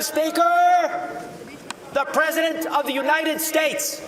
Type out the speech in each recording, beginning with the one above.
Speaker, the President of the United States.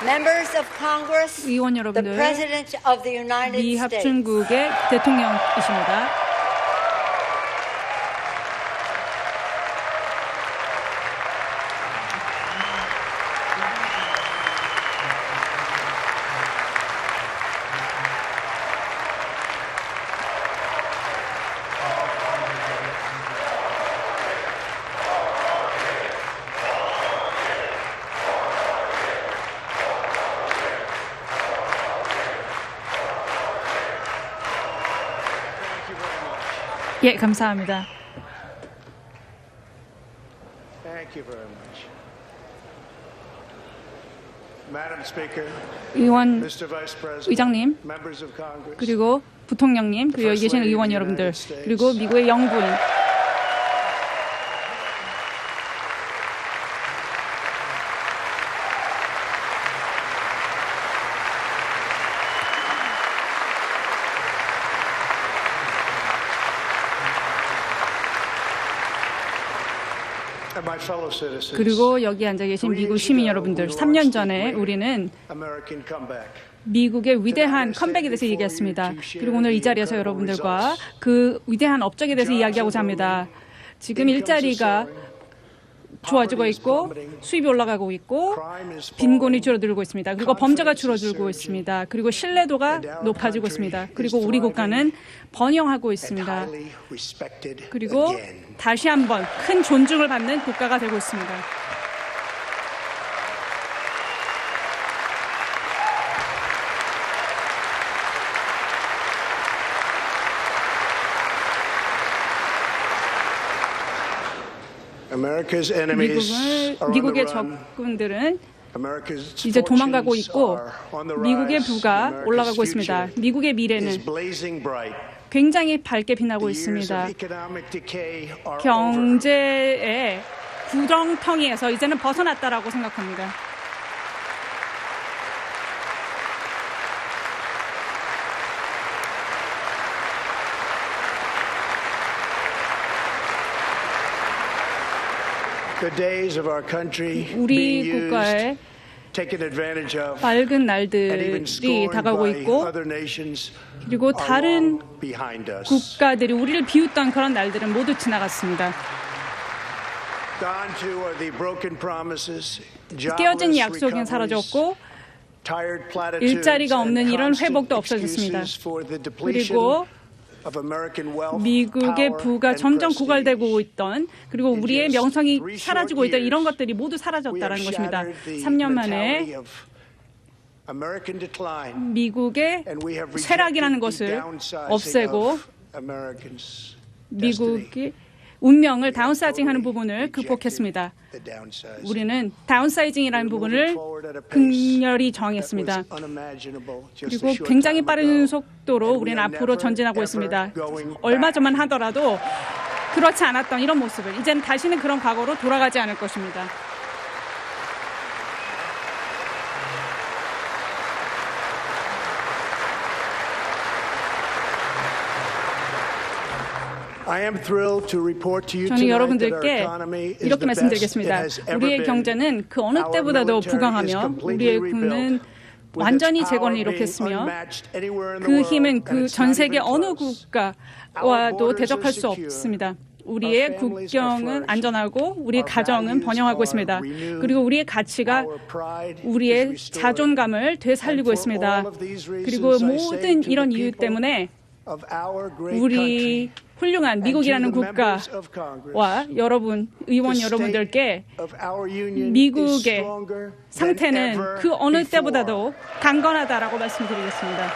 Members of Congress, 의원 the 여러분들, President of the United 미 States. 합중국의 대통령이십니다. 예, 감사합니다. Thank you very much. Madam Speaker, 의원 Mr. Vice President, 의장님, members of Congress, 그리고 부통령님, 그리고 여기 계신 의원 여러분들, 그리고 미국의 영부인, and my fellow citizens, 그리고 여기 앉아 계신 미국 시민 여러분들, 3년 전에 우리는 American comeback. 미국의 위대한 컴백에 대해서 얘기했습니다. 그리고 오늘 이 자리에서 여러분들과 그 위대한 업적에 대해서 이야기하고자 합니다. 지금 일자리가 좋아지고 있고 수입이 올라가고 있고 빈곤이 줄어들고 있습니다. 그리고 범죄가 줄어들고 있습니다. 그리고 신뢰도가 높아지고 있습니다. 그리고 우리 국가는 번영하고 있습니다. 그리고 다시 한번 큰 존중을 받는 국가가 되고 있습니다. America's enemies are on the 미국의 run. 적군들은 America's 이제 도망가고 fortunes 있고 are on the 미국의 rise. 부가 America's 올라가고 있습니다. future 미국의 is 미래는 blazing bright. 굉장히 밝게 빛나고 The years 있습니다. of economic decay are over. 경제의 구렁텅이에서 이제는 벗어났다라고 생각합니다. The days of our country 우리 being used, 국가의 taken advantage of, 밝은 and even 날들이 scorned 다가오고 by 있고 other nations 그리고 are 다른 long behind us. 국가들이 우리를 비웃던 그런 날들은 모두 지나갔습니다. Gone too are the broken promises, 깨어진 jobless 약속은 recoveries, 사라졌고 tired platitudes, 일자리가 없는 and 이런 constant 회복도 없어졌습니다. excuses for the depletion 그리고 of American wealth, 미국의 power, 부가 and 점점 prestige. 고갈되고 있던 그리고 우리의 In just 명성이 3 사라지고 short 있던 이런 years, 것들이 모두 We have 사라졌다는 것입니다. shattered the 3년 mentality 만에 of American decline, 미국의 and we have 쇠락이라는 rejected the 것을 downsizing 없애고 of Americans' destiny. 미국의 운명을 다운사이징하는 부분을 극복했습니다. The downsizing. 우리는 다운사이징이라는 부분을 극렬히 정했습니다. 그리고 굉장히 빠른 속도로 우리는 앞으로 전진하고 있습니다. 얼마 전만 하더라도 그렇지 않았던 이런 모습을 이제는 다시는 그런 과거로 돌아가지 않을 것입니다. I am thrilled to report to you 저는 tonight that our 여러분들께 economy is 이렇게 the best it 말씀드리겠습니다. has ever 우리의 been. 경제는 그 어느 Our 때보다도 military is 부강하며 completely 우리의 rebuilt, 군은 with 완전히 its 재건을 power being 이룩했으며 unmatched anywhere in the 그 world, 힘은 and 그 it's 전 not 세계 even 어느 close. 국가와도 Our 대적할 borders 수 are secure. 없습니다. Our 우리의 families are 국경은 flourishing. 안전하고 우리의 Our 가정은 values 번영하고 are 있습니다. renewed. 그리고 우리의 가치가 Our pride is 우리의 restored. 자존감을 되살리고 And for 있습니다. all of these reasons, 그리고 I say 모든 to the 이런 이유 people 때문에 of our great 우리 country 훌륭한 미국이라는 and to the members of 국가와 Congress, 여러분, 의원 the 여러분들께 state of our union is 미국의 stronger than 상태는 ever 그 어느 before. 때보다도 강건하다라고 말씀드리겠습니다.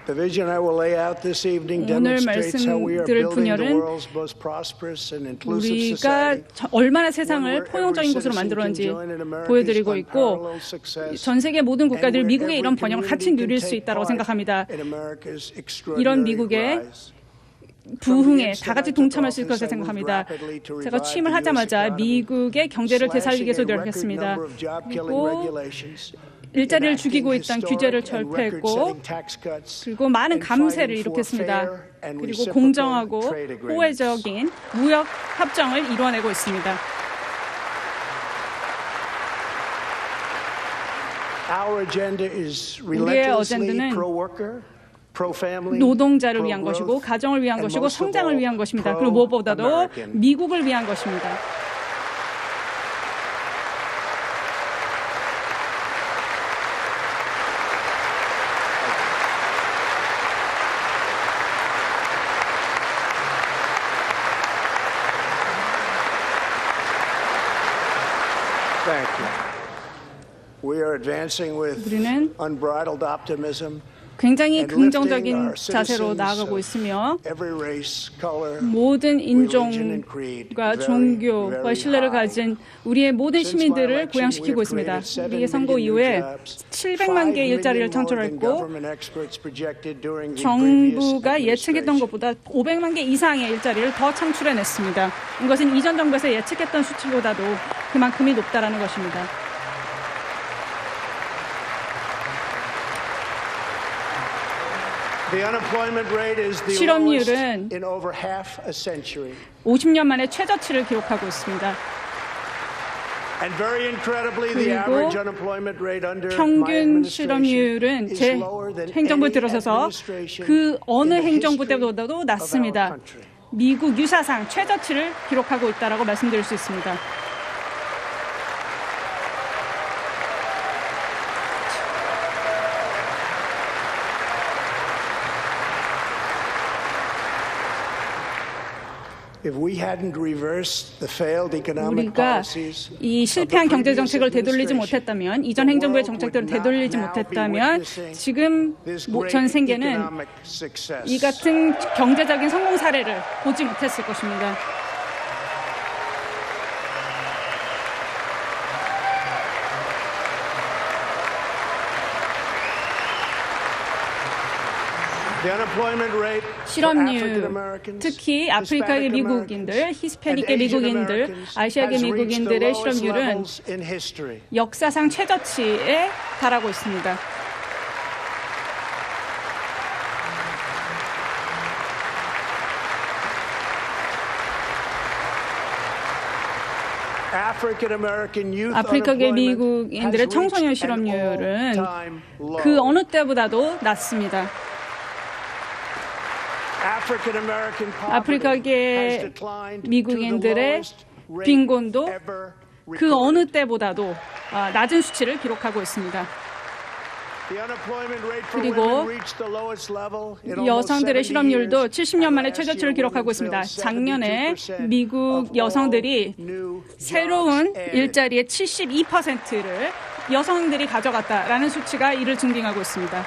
The vision I will lay out this evening 오늘 demonstrates how we are 말씀드릴 building the 분열은 world's most prosperous and inclusive 우리가 society. 얼마나 세상을 포용적인 곳으로 만들었는지 보여드리고 있고 전 세계 모든 국가들이 미국의 이런 번영을 같이 누릴 수 있다고 생각합니다. 이런 미국의 부흥에 다 같이 동참할 수 있을 것을 생각합니다. 제가 취임을 하자마자 미국의 경제를 되살리기 위해서 노력했습니다. 그리고 일자리를 죽이고 있던 규제를 철폐했고 그리고 많은 감세를 일으켰습니다. 그리고 공정하고 호혜적인 무역 협정을 이루어내고 있습니다. 우리의 어젠다는 노동자를 위한 것이고 가정을 위한 것이고 성장을 위한 것입니다. 그리고 무엇보다도 미국을 위한 것입니다. Thank you. We are advancing with 우리는 unbridled optimism. 굉장히 긍정적인 자세로 나아가고 있으며 Every race, color, 모든 religion, and creed 인종과 very, 종교와 very 신뢰를 high. 가진 우리의 모든 Since my 시민들을 election, 고양시키고 we have 있습니다. created 우리의 7 선거 million new 이후에 jobs, 700만 개의 5 일자리를 million more than 창출했고 government experts projected during the previous 정부가 예측했던 administration. 것보다 500만 개 이상의 일자리를 더 창출해냈습니다. 이것은 이전 정부에서 예측했던 수치보다도 그만큼이 높다라는 것입니다. The unemployment rate is the 실업률은 lowest in over half a century. 50년 만에 최저치를 기록하고 있습니다. And very incredibly, the 그리고 average unemployment rate under my 평균 administration 실업률은 is 제 lower than 행정부에 any 들어서서 administration 그 어느 in the 행정부 history 때보다도 of our 낮습니다. country. 미국 유사상 최저치를 기록하고 있다라고 말씀드릴 수 있습니다. If we hadn't reversed the failed economic 우리가 policies 이 of the 실패한 경제 previous 정책을 되돌리지 administration, 못했다면, 이전 행정부의 정책들을 되돌리지 못했다면 지금 this 전 great 세계는 economic success. 이 같은 경제적인 성공 사례를 보지 못했을 것입니다. The unemployment rate for 실업률, African Americans, 특히 아프리카계 Hispanic 미국인들, Americans, 히스패닉계 and Asian 미국인들, Americans 아시아계 has reached the 미국인들의 lowest 실업률은 levels in history. 역사상 최저치에 달하고 있습니다. African American youth 아프리카계 unemployment 미국인들의 has 청소년 reached an 실업률은 all-time low. 그 어느 때보다도 낮습니다. African American poverty 아프리카계 has declined to the 미국인들의 lowest rate 빈곤도 ever 그 recorded. 어느 때보다도 낮은 수치를 기록하고 있습니다. The unemployment rate for 그리고 women reached the lowest level in almost 여성들의 70 실업률도 years. 70년 만에 And last 최저치를 year, 기록하고 women 있습니다. filled 작년에 72% 미국 of all 여성들이 new 새로운 jobs added. 일자리의 72%를 여성들이 가져갔다라는 수치가 이를 증빙하고 있습니다.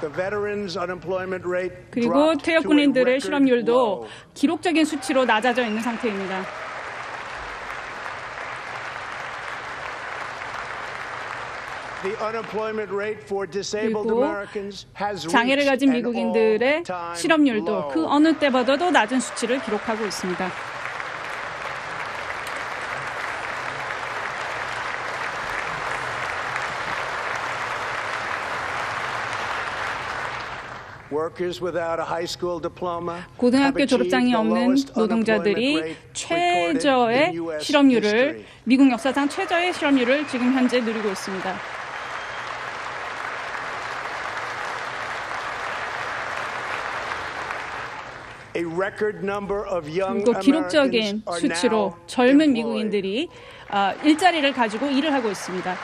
The veterans' unemployment rate 그리고 dropped to a 퇴역군인들의 record 실업률도 low. 기록적인 수치로 낮아져 있는 상태입니다. The unemployment rate for disabled 그리고 Americans has 장애를 reached 가진 an 미국인들의 all-time 실업률도 low. 그 어느 때보다도 낮은 수치를 기록하고 있습니다. Workers without a high school diploma have 고등학교 achieved 졸업장이 the 없는 lowest unemployment 노동자들이 rate recorded 최저의 in US 실업률을 history. 미국 역사상 최저의 실업률을 지금 현재 누리고 있습니다. A record number of young 그리고 Americans 기록적인 are 수치로 now 젊은 employed. 미국인들이 일자리를 가지고 일을 하고 있습니다.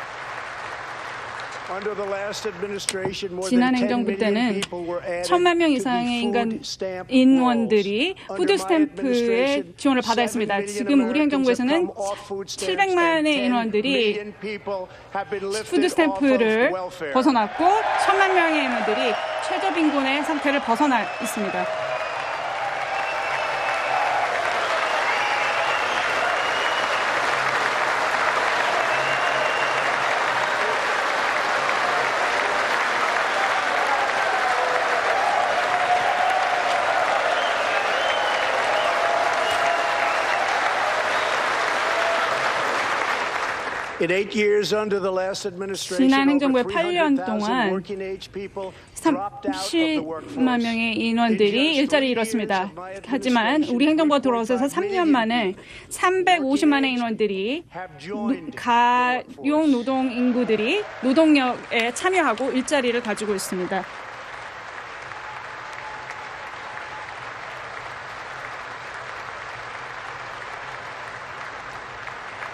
Under the last administration, more 지난 than 10 행정부 million 때는 people were added 1,000만 명 to the 이상의 food stamp 인원들이 rolls. 푸드 Under my 스탬프의 administration, 지원을 받아야 7 했습니다. million 지금 우리 Americans have 행정부에서는 come off food stamps 700만의 and 10 인원들이 million people have been lifted 푸드 off of 스탬프를 welfare. 벗어났고 1,000만 명의 인원들이 최저빈곤의 상태를 벗어나 있습니다. In 8 years under the last administration, 지난 over 행정부의 8년 300,000 동안 working age people dropped out of the 30만 workforce. 명의 인원들이 일자리를 잃었습니다. 하지만 우리 행정부가 돌아오셔서 3년 만에 350만의 인원들이 가용 노동 인구들이 노동력에 참여하고 일자리를 가지고 있습니다.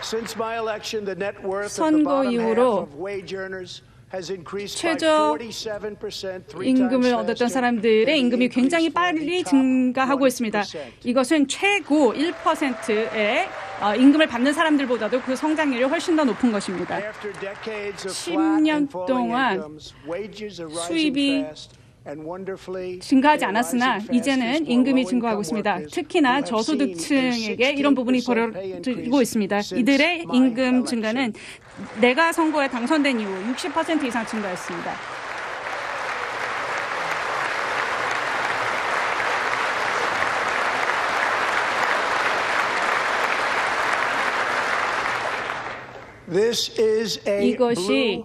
Since my election, the net worth of the 선거 bottom half 이후로 of wage earners has increased by 최저 47%, 임금을 얻었던 사람들의 임금이 굉장히 빨리 증가하고 있습니다. 이것은 최고 1%의 임금을 받는 사람들보다도 그 성장률이 훨씬 더 높은 것입니다. 10년 동안 수입이 증가하지 않았으나 이제는 임금이 증가하고 있습니다. 특히나 저소득층에게 이런 부분이 벌어지고 있습니다. 이들의 임금 증가는 내가 선거에 당선된 이후 60% 이상 증가했습니다. 이것이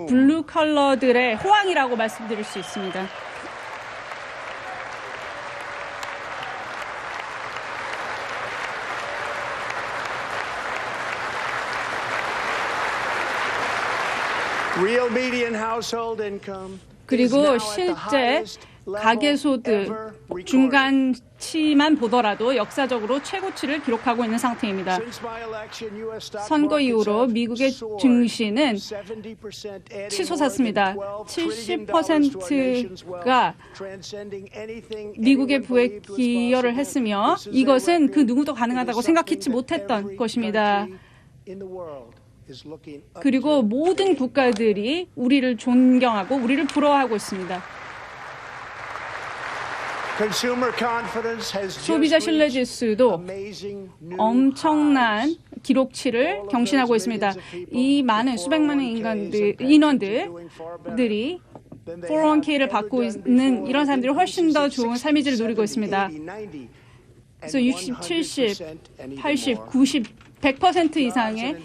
블루 컬러들의 호황이라고 말씀드릴 수 있습니다. Real median household income 그리고 실제 가계소득 중간치만 보더라도 역사적으로 최고치를 기록하고 있는 상태입니다. 선거 이후로 미국의 증시는 치솟았습니다. 70%가 미국의 부에 기여를 했으며 이것은 그 누구도 가능하다고 생각했지 못했던 것입니다. 그리고 모든 국가들이 우리를 존경하고 우리를 부러워하고 있습니다. 소비자 신뢰 지수도 엄청난 기록치를 경신하고 있습니다. 이 많은 수백 만의 인원들이 401k를 받고 있는 이런 사람들이 훨씬 더 좋은 삶의 질을 누리고 있습니다. 그래서 60, 70, 80, 90, 100% 이상의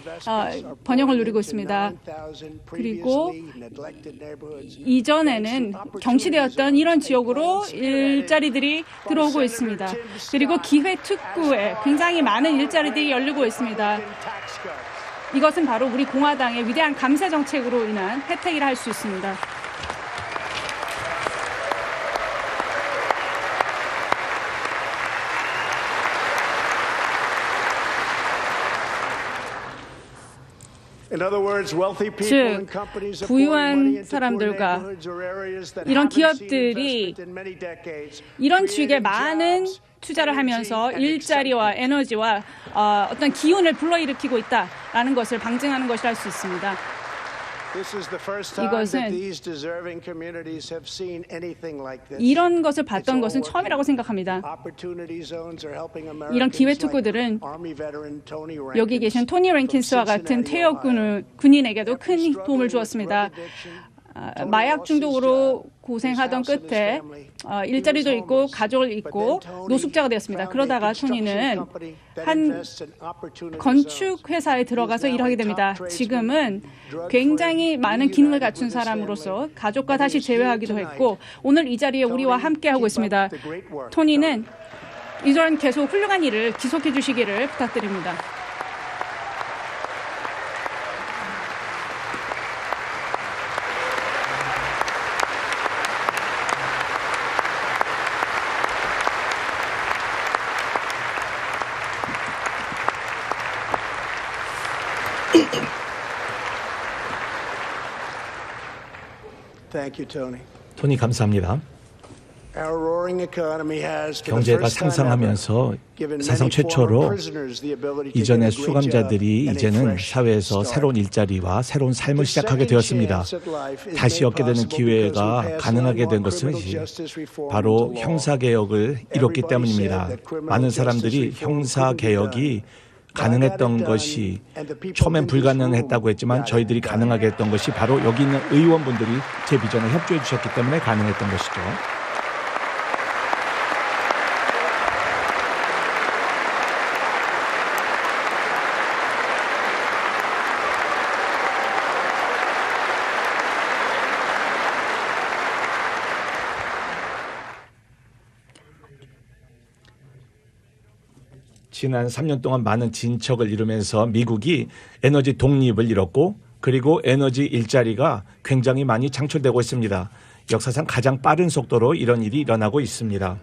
번영을 누리고 있습니다. 그리고 이전에는 경치되었던 이런 지역으로 일자리들이 들어오고 있습니다. 그리고 기회특구에 굉장히 많은 일자리들이 열리고 있습니다. 이것은 바로 우리 공화당의 위대한 감세 정책으로 인한 혜택이라 할 수 있습니다. 즉, 부유한 사람들과 이런 기업들이 이런 지역에 많은 투자를 하면서 일자리와 에너지와 어떤 기운을 불러일으키고 있다라는 것을 방증하는 것이라 할 수 있습니다. 이것은 이런 것을 봤던 것은 처음이라고 생각합니다. 이런 기회특구들은 여기 계신 토니 랭킨스와 같은 퇴역 군인에게도 큰 도움을 주었습니다. 마약 중독으로 고생하던 끝에 일자리도 잃고 가족을 잃고 노숙자가 되었습니다. 그러다가 토니는 한 건축 회사에 들어가서 일하게 됩니다. 지금은 굉장히 많은 기능을 갖춘 사람으로서 가족과 다시 재회하기도 했고 오늘 이 자리에 우리와 함께하고 있습니다. 토니는 이전 계속 훌륭한 일을 지속해 주시기를 부탁드립니다. 토니 감사합니다. 경제가 상승하면서 사상 최초로 이전의 수감자들이 이제는 사회에서 새로운 일자리와 새로운 삶을 시작하게 되었습니다. 다시 얻게 되는 기회가 가능하게 된 것은 바로 형사개혁을 이뤘기 때문입니다. 많은 사람들이 형사개혁이 가능했던 것이 처음엔 불가능했다고 했지만 저희들이 가능하게 했던 것이 바로 여기 있는 의원분들이 제 비전에 협조해 주셨기 때문에 가능했던 것이죠. 지난 3년 동안 많은 진척을 이루면서 미국이 에너지 독립을 이뤘고 그리고 에너지 일자리가 굉장히 많이 창출되고 있습니다. 역사상 가장 빠른 속도로 이런 일이 일어나고 있습니다.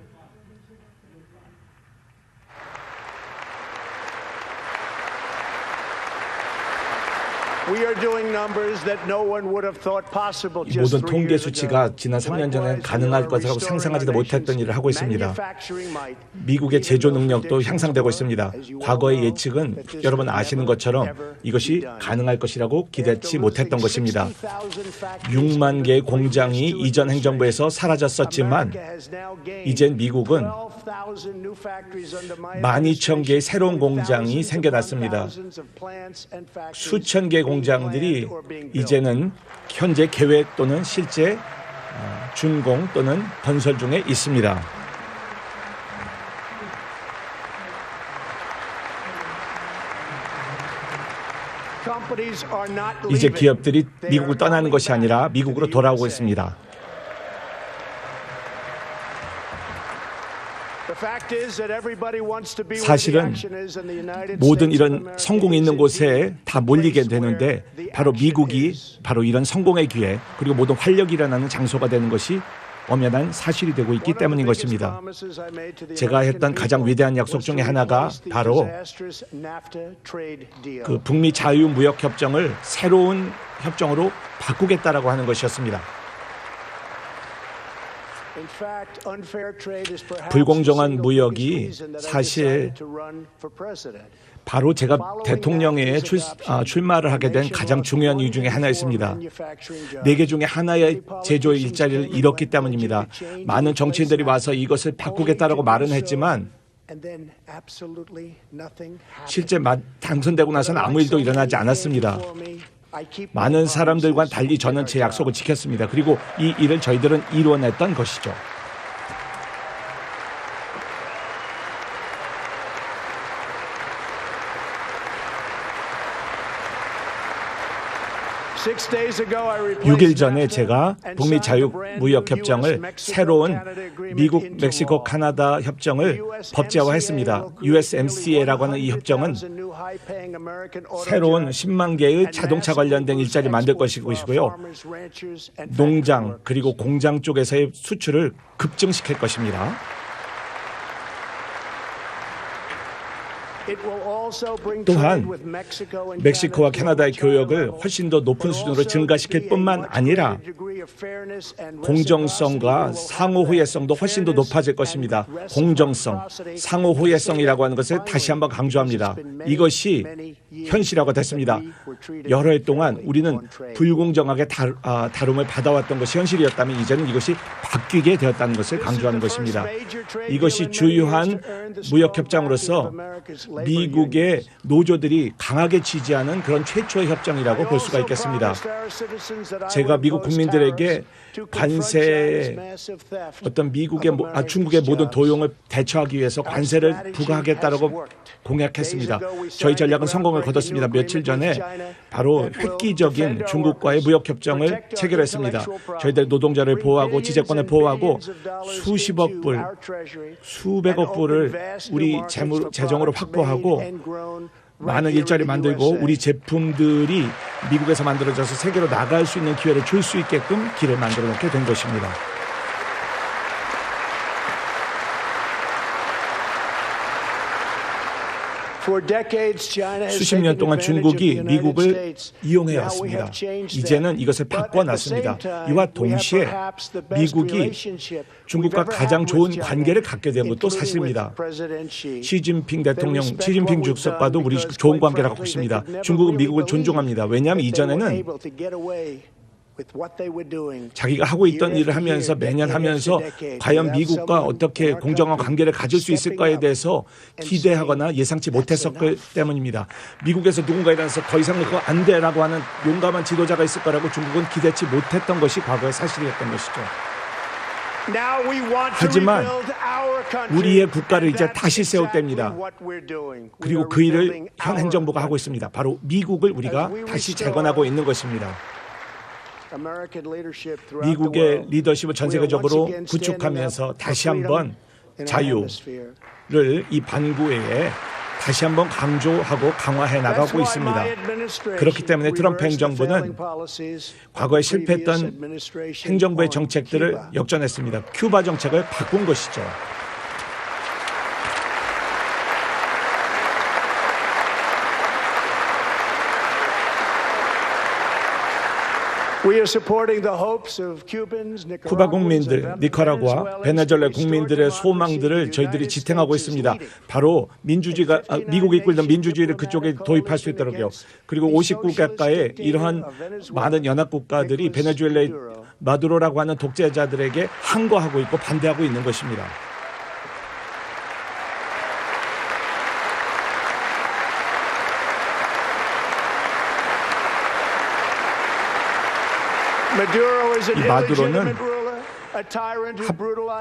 이 모든 통계 수치가 지난 3년 전에 가능할 것이라고 상상하지도 못했던 일을 하고 있습니다. 미국의 제조 능력도 향상되고 있습니다. 과거의 예측은 여러분 아시는 것처럼 이것이 가능할 것이라고 기대치 못했던 것입니다. 6만 개의 공장이 이전 행정부에서 사라졌었지만 이젠 미국은 12,000개의 새로운 공장이 생겨났습니다. 수천 개의 공장들이 이제는 현재 계획 또는 실제 준공 또는 건설 중에 있습니다. 이제 기업들이 미국을 떠나는 것이 아니라 미국으로 돌아오고 있습니다. 사실은 모든 이런 성공이 있는 곳에 다 몰리게 되는데 바로 미국이 바로 이런 성공의 기회 그리고 모든 활력이 일어나는 장소가 되는 것이 엄연한 사실이 되고 있기 때문인 것입니다. 제가 했던 가장 위대한 약속 중에 하나가 바로 그 북미 자유무역협정을 새로운 협정으로 바꾸겠다라고 하는 것이었습니다. 불공정한 무역이 사실 바로 제가 대통령에 출마를 하게 된 가장 중요한 이유 중에 하나였습니다. 4개 중에 하나의 제조의 일자리를 잃었기 때문입니다. 많은 정치인들이 와서 이것을 바꾸겠다라고 말은 했지만 실제 당선되고 나서는 아무 일도 일어나지 않았습니다. 많은 사람들과는 달리 저는 제 약속을 지켰습니다. 그리고 이 일을 저희들은 이뤄냈던 것이죠. 육 일 전에 제가 북미 자유무역협정을 새로운 미국, 멕시코, 카나다 협정을 법제화했습니다. USMCA라고 하는 이 협정은 새로운 10만 개의 자동차 관련된 일자리 만들 것이고요. 농장 그리고 공장 쪽에서의 수출을 급증시킬 것입니다. 또한 멕시코와 캐나다의 교역을 훨씬 더 높은 수준으로 증가시킬 뿐만 아니라 공정성과 상호호혜성도 훨씬 더 높아질 것입니다. 공정성, 상호호혜성이라고 하는 것을 다시 한번 강조합니다. 이것이 현실화가 됐습니다. 여러 해 동안 우리는 불공정하게 다룸을 받아왔던 것이 현실이었다면 이제는 이것이 바뀌게 되었다는 것을 강조하는 것입니다. 이것이 주요한 무역협정으로서 미국의 노조들이 강하게 지지하는 그런 최초의 협정이라고 볼 수가 있겠습니다. 제가 미국 국민들에게 관세 어떤 중국의 모든 도용을 대처하기 위해서 관세를 부과하겠다라고 공약했습니다. 저희 전략은 성공을 거뒀습니다. 며칠 전에 바로 획기적인 중국과의 무역협정을 체결했습니다. 저희들 노동자를 보호하고 지재권을 보호하고 수십억 불, 수백억 불을 우리 재정으로 확보하고 많은 일자리 만들고 우리 제품들이 미국에서 만들어져서 세계로 나갈 수 있는 기회를 줄 수 있게끔 길을 만들어 놓게 된 것입니다. 수십 년 동안 중국이 미국을 이용해 왔습니다. 이제는 이것을 바꿔놨습니다. 이와 동시에 미국이 중국과 가장 좋은 관계를 갖게 된 것도 사실입니다. 시진핑 주석과도 우리 좋은 관계를 갖고 있습니다. 중국은 미국을 존중합니다. 왜냐하면 이전에는 자기가 하고 있던 일을 하면서 매년 하면서 과연 미국과 어떻게 공정한 관계를 가질 수 있을까에 대해서 기대하거나 예상치 못했었기 때문입니다. 미국에서 누군가 일어나서 더 이상 그거 안 돼라고 하는 용감한 지도자가 있을 거라고 중국은 기대치 못했던 것이 과거의 사실이었던 것이죠. 하지만 우리의 국가를 이제 다시 세울 때입니다. 그리고 그 일을 현 행정부가 하고 있습니다. 바로 미국을 우리가 다시 재건하고 있는 것입니다. 미국의 리더십을 전 세계적으로 구축하면서 다시 한번 자유를 이 반구에 다시 한번 강조하고 강화해 나가고 있습니다. 그렇기 때문에 트럼프 행정부는 과거에 실패했던 행정부의 정책들을 역전했습니다. 큐바 정책을 바꾼 것이죠. 쿠바 국민들, 니카라구아, 베네수엘라 국민들의 소망들을 저희들이 지탱하고 있습니다. 바로 미국이 이끌던 민주주의를 그쪽에 도입할 수 있도록요. 그리고 50국가의 이러한 많은 연합국가들이 베네수엘라의 마두로라고 하는 독재자들에게 항거하고 있고 반대하고 있는 것입니다. 이 마두로는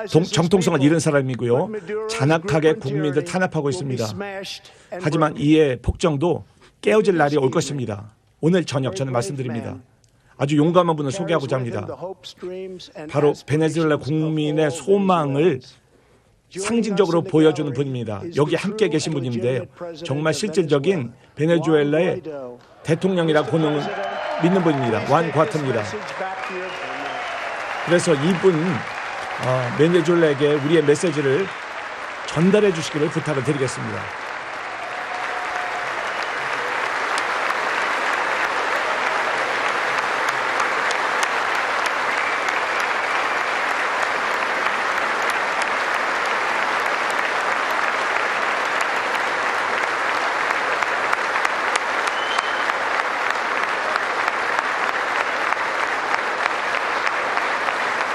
정통성을 잃은 사람이고요. 잔악하게 국민들 탄압하고 있습니다. 하지만 이의 폭정도 깨어질 날이 올 것입니다. 오늘 저녁 저는 말씀드립니다. 아주 용감한 분을 소개하고자 합니다. 바로 베네수엘라 국민의 소망을 상징적으로 보여주는 분입니다. 여기 함께 계신 분인데 정말 실질적인 베네수엘라의 대통령이라고 믿는 분입니다. 완 과트입니다. 그래서 이분 매니저들에게 우리의 메시지를 전달해 주시기를 부탁을 드리겠습니다.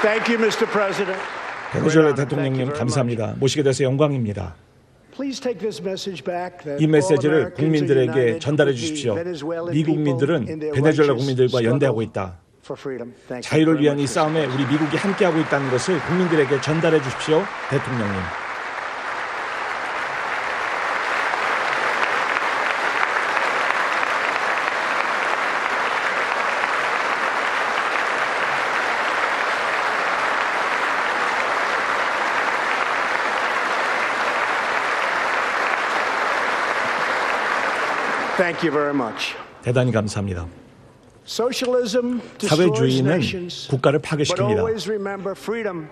Thank you, Mr. President. 베네수엘라 대통령님 감사합니다. 모시게 돼서 영광입니다. 이 메시지를 국민들에게 전달해 주십시오. 미국민들은 베네수엘라 국민들과 연대하고 있다. 자유를 위한 이 싸움에 우리 미국이 함께하고 있다는 것을 국민들에게 전달해 주십시오. 대통령님. Thank you very much. 대단히 감사합니다. 사회주의는 국가를 파괴시킵니다.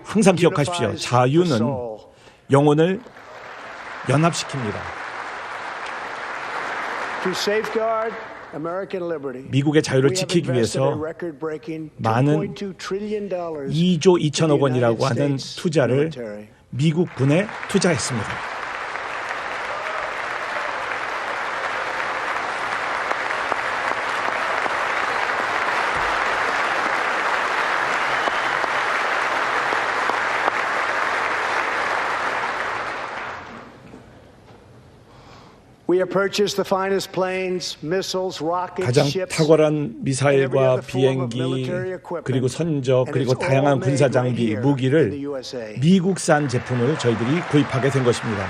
항상 기억하십시오. 자유는 영혼을 연합시킵니다. 미국의 자유를 지키기 위해서 많은 2조 2천억 원이라고 하는 투자를 미국 군에 투자했습니다. 가장 탁월한 미사일과 비행기 그리고 선적 그리고 다양한 군사 장비 무기를 미국산 제품을 저희들이 구입하게 된 것입니다.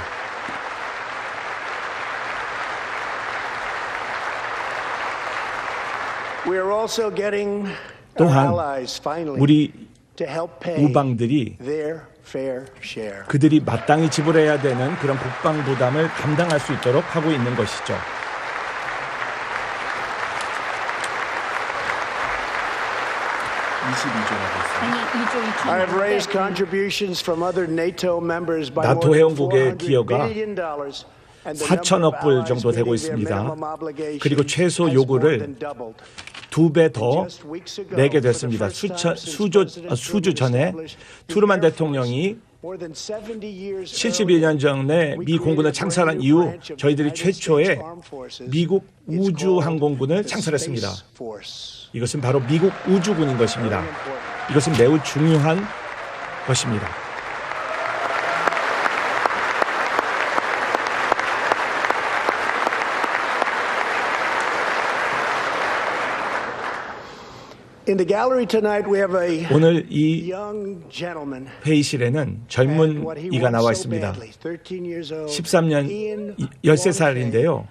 또한 우리 우방들이 그들이 마땅히 지불해야 되는 그런 국방 부담을 감당할 수 있도록 하고 있는 것이죠. 나토 회원국의 기여가 4천억 불 정도 되고 있습니다. 그리고 최소 요구를 2배 더 내게 됐습니다. 수주 전에 트루만 대통령이 72년 전에 미 공군을 창설한 이후 저희들이 최초의 미국 우주항공군을 창설했습니다. 이것은 바로 미국 우주군인 것입니다. 이것은 매우 중요한 것입니다. 오늘 이 회의실에는 젊은이가 나와 있습니다. 13살인데요.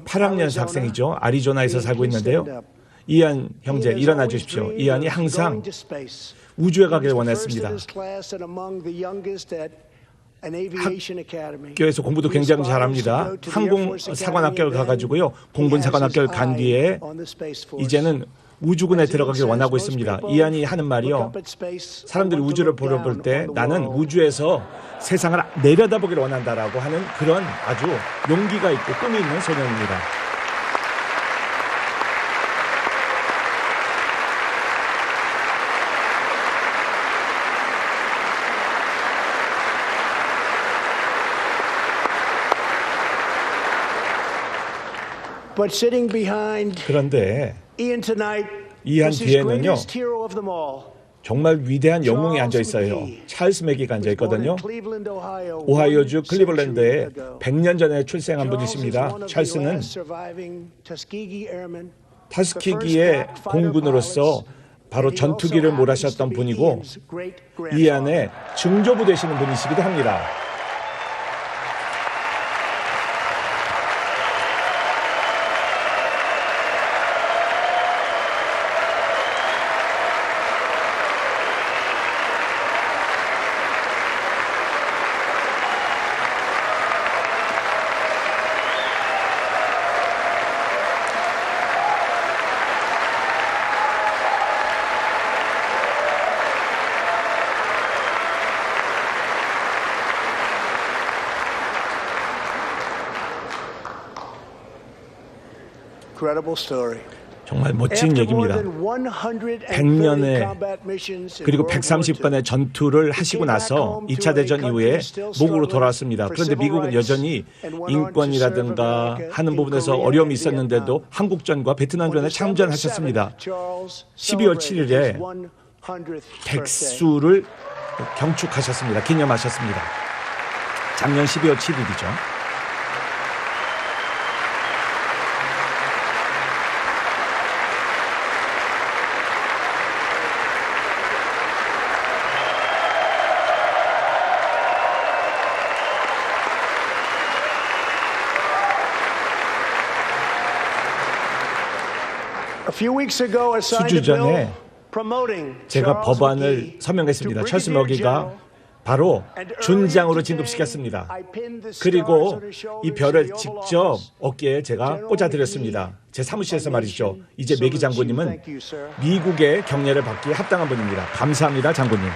8학년 학생이죠. 아리조나에서 살고 있는데요. 이안 형제 일어나 주십시오. 이안이 항상 우주에 가길 원했습니다. 학교에서 공부도 굉장히 잘합니다. 항공사관학교를 가가지고요. 공군사관학교를 간 뒤에 이제는 우주군에 들어가길 원하고 있습니다. 이안이 하는 말이요. 사람들이 우주를 보러 볼 때 나는 우주에서 세상을 내려다보기를 원한다라고 하는 그런 아주 용기가 있고 꿈이 있는 소년입니다. 그런데 이안 뒤에는요. 정말 위대한 영웅이 앉아 있어요. 찰스 매기가 앉아 있거든요. 오하이오주 클리블랜드에 100년 전에 출생한 분이십니다. 찰스는 타스키기의 공군으로서 바로 전투기를 몰아셨던 분이고 이안의 증조부 되시는 분이시기도 합니다. incredible story. 정말 멋진 얘기입니다. 100년의 그리고 130번의 전투를 하시고 나서 2차 대전 이후에 모국으로 돌아왔습니다. 그런데 미국은 여전히 인권이라든가 하는 부분에서 어려움이 있었는데도 한국전과 베트남전에 참전하셨습니다. 12월 7일에 백수를 경축하셨습니다. 기념하셨습니다. 작년 12월 7일이죠. 수주 전에 제가 법안을 서명했습니다. 철수 먹이가 바로 준장으로 진급시켰습니다. 그리고 이 별을 직접 어깨에 제가 꽂아드렸습니다. 제 사무실에서 말이죠. 이제 매기 장군님은 미국의 경례를 받기에 합당한 분입니다. 감사합니다, 장군님.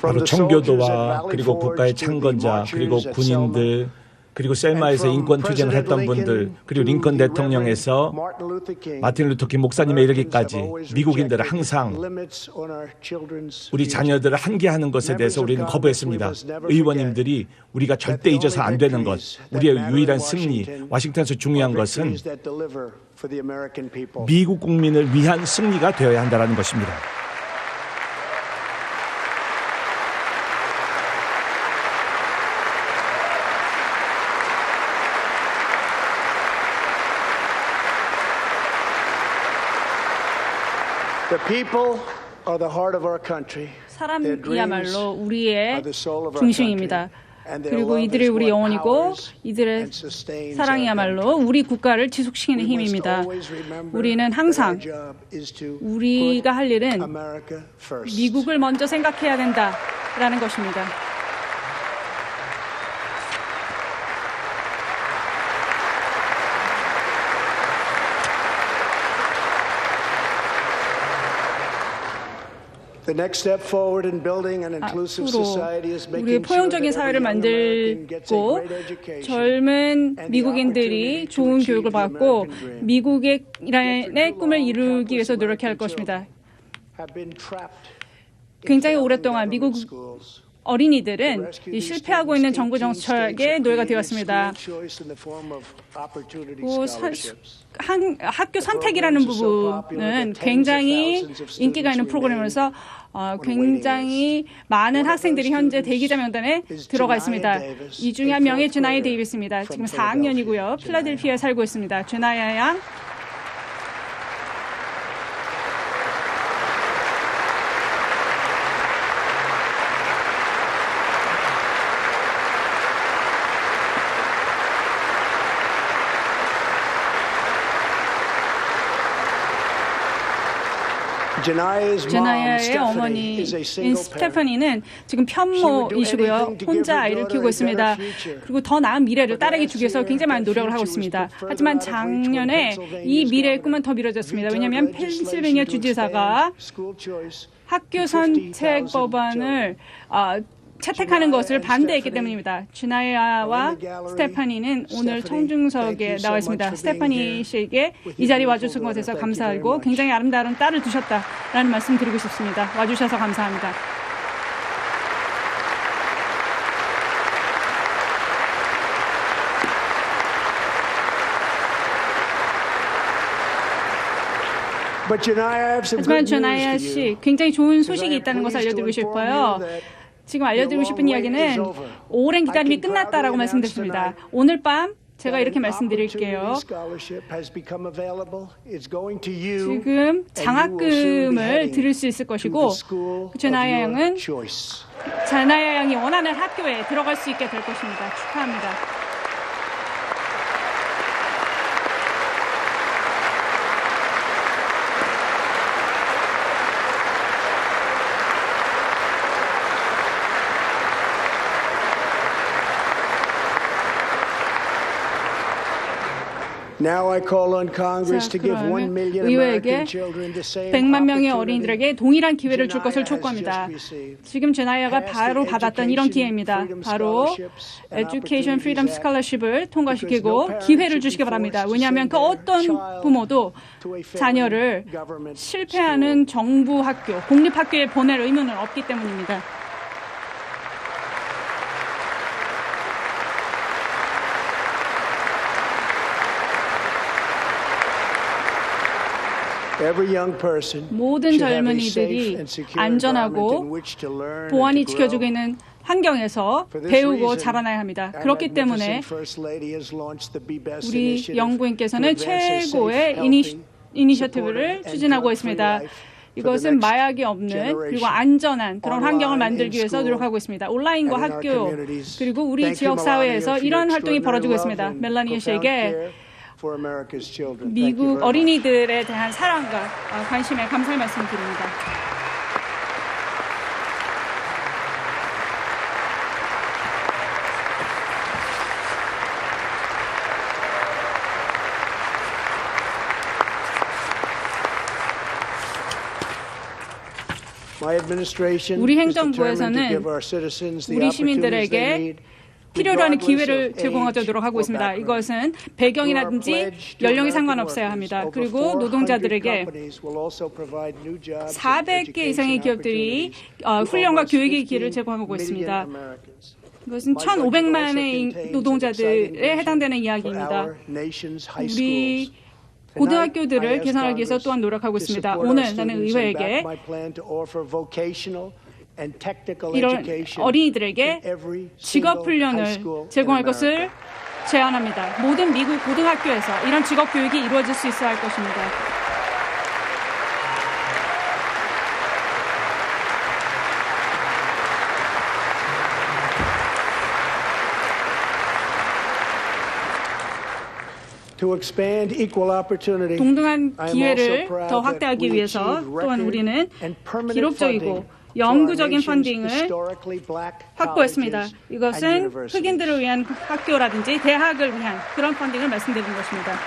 바로 청교도와 그리고 국가의 창건자 그리고 군인들 그리고 셀마에서 인권 투쟁을 했던 분들 그리고 링컨 대통령에서 마틴 루터킹 목사님에 이르기까지 미국인들은 항상 우리 자녀들을 한계하는 것에 대해서 우리는 거부했습니다. 의원님들이 우리가 절대 잊어서 안 되는 것, 우리의 유일한 승리, 워싱턴에서 중요한 것은 미국 국민을 위한 승리가 되어야 한다는 것입니다. 사람이야말로 우리의 중심입니다. 그리고 이들이 우리 영혼이고 이들의 사랑이야말로 우리 국가를 지속시키는 힘입니다. 우리는 항상 우리가 할 일은 미국을 먼저 생각해야 된다라는 것입니다. 앞으로 우리의 포용적인 사회를 만들고 젊은 미국인들이 좋은 교육을 받고 미국의 꿈을 이루기 위해서 노력해야 할 것입니다. 굉장히 오랫동안 미국 어린이들은 실패하고 있는 정부 정책의 노예가 되었습니다. 학교 선택이라는 부분은 굉장히 인기가 있는 프로그램에서 굉장히 많은 학생들이 현재 대기자 명단에 들어가 있습니다. 이 중에 한 명이 제나야 데이비스입니다. 지금 4학년이고요. 필라델피아에 살고 있습니다. 제나야 양. 제나야의 어머니인 스테파니는 지금 편모이시고요. 혼자 아이를 키우고 있습니다. 그리고 더 나은 미래를 딸에게 주기 위해서 굉장히 많은 노력을 하고 있습니다. 하지만 작년에 이 미래의 꿈은 더 미뤄졌습니다. 왜냐하면 펜실베니아 주지사가 학교 선택 법안을 채택하는 것을 반대했기 때문입니다. 주나야와 스테파니는 오늘 청중석에 나와 있습니다. 스테파니 씨에게 이 자리에 와주신 것에서 감사하고 굉장히 아름다운 딸을 두셨다라는 말씀 드리고 싶습니다. 와주셔서 감사합니다. 하지만 주나야 씨 굉장히 좋은 소식이 있다는 것을 알려드리고 싶어요. 지금 알려드리고 싶은 이야기는 오랜 기다림이 끝났다라고 말씀드렸습니다. 오늘 밤 제가 이렇게 말씀드릴게요. 지금 장학금을 드릴 수 있을 것이고 제나야 양이 원하는 학교에 들어갈 수 있게 될 것입니다. 축하합니다. Now I call on Congress 자, to give 1 그러면 million 의회에게 American children the same 100만 명의 opportunity 어린이들에게 동일한 기회를 줄 것을 Janaya has 촉구합니다. just received. 지금 제나야가 바로 받았던 이런 기회입니다. 바로 Education Freedom Scholarship을 통과시키고 기회를 주시기 바랍니다. 왜냐하면 그 어떤 부모도 자녀를 실패하는 정부 학교, 공립학교에 보낼 의무는 없기 때문입니다. Every young person 모든 should have a safe 젊은이들이 and secure 안전하고 environment in which to learn 보안이 and to grow. 지켜주고 있는 환경에서 For this 배우고 reason, 자라나야 합니다. our 그렇기 때문에 magnificent First Lady has launched the Be Best 우리 initiative 영부인께서는 to advance a 최고의 safe, healthy, 이니셔티브를 supportive, 추진하고 and 있습니다. drug-free life for the 이것은 next 마약이 없는 그리고 generation. 안전한 그런 환경을 Online, 만들기 in 위해서 school, 노력하고 있습니다. 온라인과 and in our 학교 communities. 그리고 우리 Thank 지역 you, 사회에서 Melania, for 이런 your 활동이 extraordinary 벌어지고 love 있습니다. and 멜라니아 profound 씨에게 care for America's children. Thank you 미국 very much. 어린이들에 대한 사랑과 관심에 감사의 말씀 드립니다. My administration 우리 is determined to 행정부에서는 give our citizens the 우리 opportunities they 시민들에게 need, 필요로 하는 regardless 기회를 of 제공하도록 age 하고 or 있습니다. background. 이것은 배경이라든지 연령이 상관없어야 합니다. 그리고 노동자들에게 400개 이상의 기업들이 훈련과 교육의 기회를 제공하고 있습니다. 이것은 1,500만의 노동자들에 해당되는 이야기입니다. 우리 고등학교들을 개선하기 위해서 또한 노력하고 있습니다. 오늘 나는 의회에게 이런 어린이들에게 직업 훈련을 제공할 것을 제안합니다. 모든 미국 고등학교에서 이런 직업 교육이 이루어질 수 있어야 할 것입니다. 동등한 기회를 더 확대하기 위해서 또한 우리는 기록적이고 영구적인 펀딩을 확보했습니다. 이것은 흑인들을 위한 학교라든지 대학을 위한 그런 펀딩을 말씀드리는 것입니다.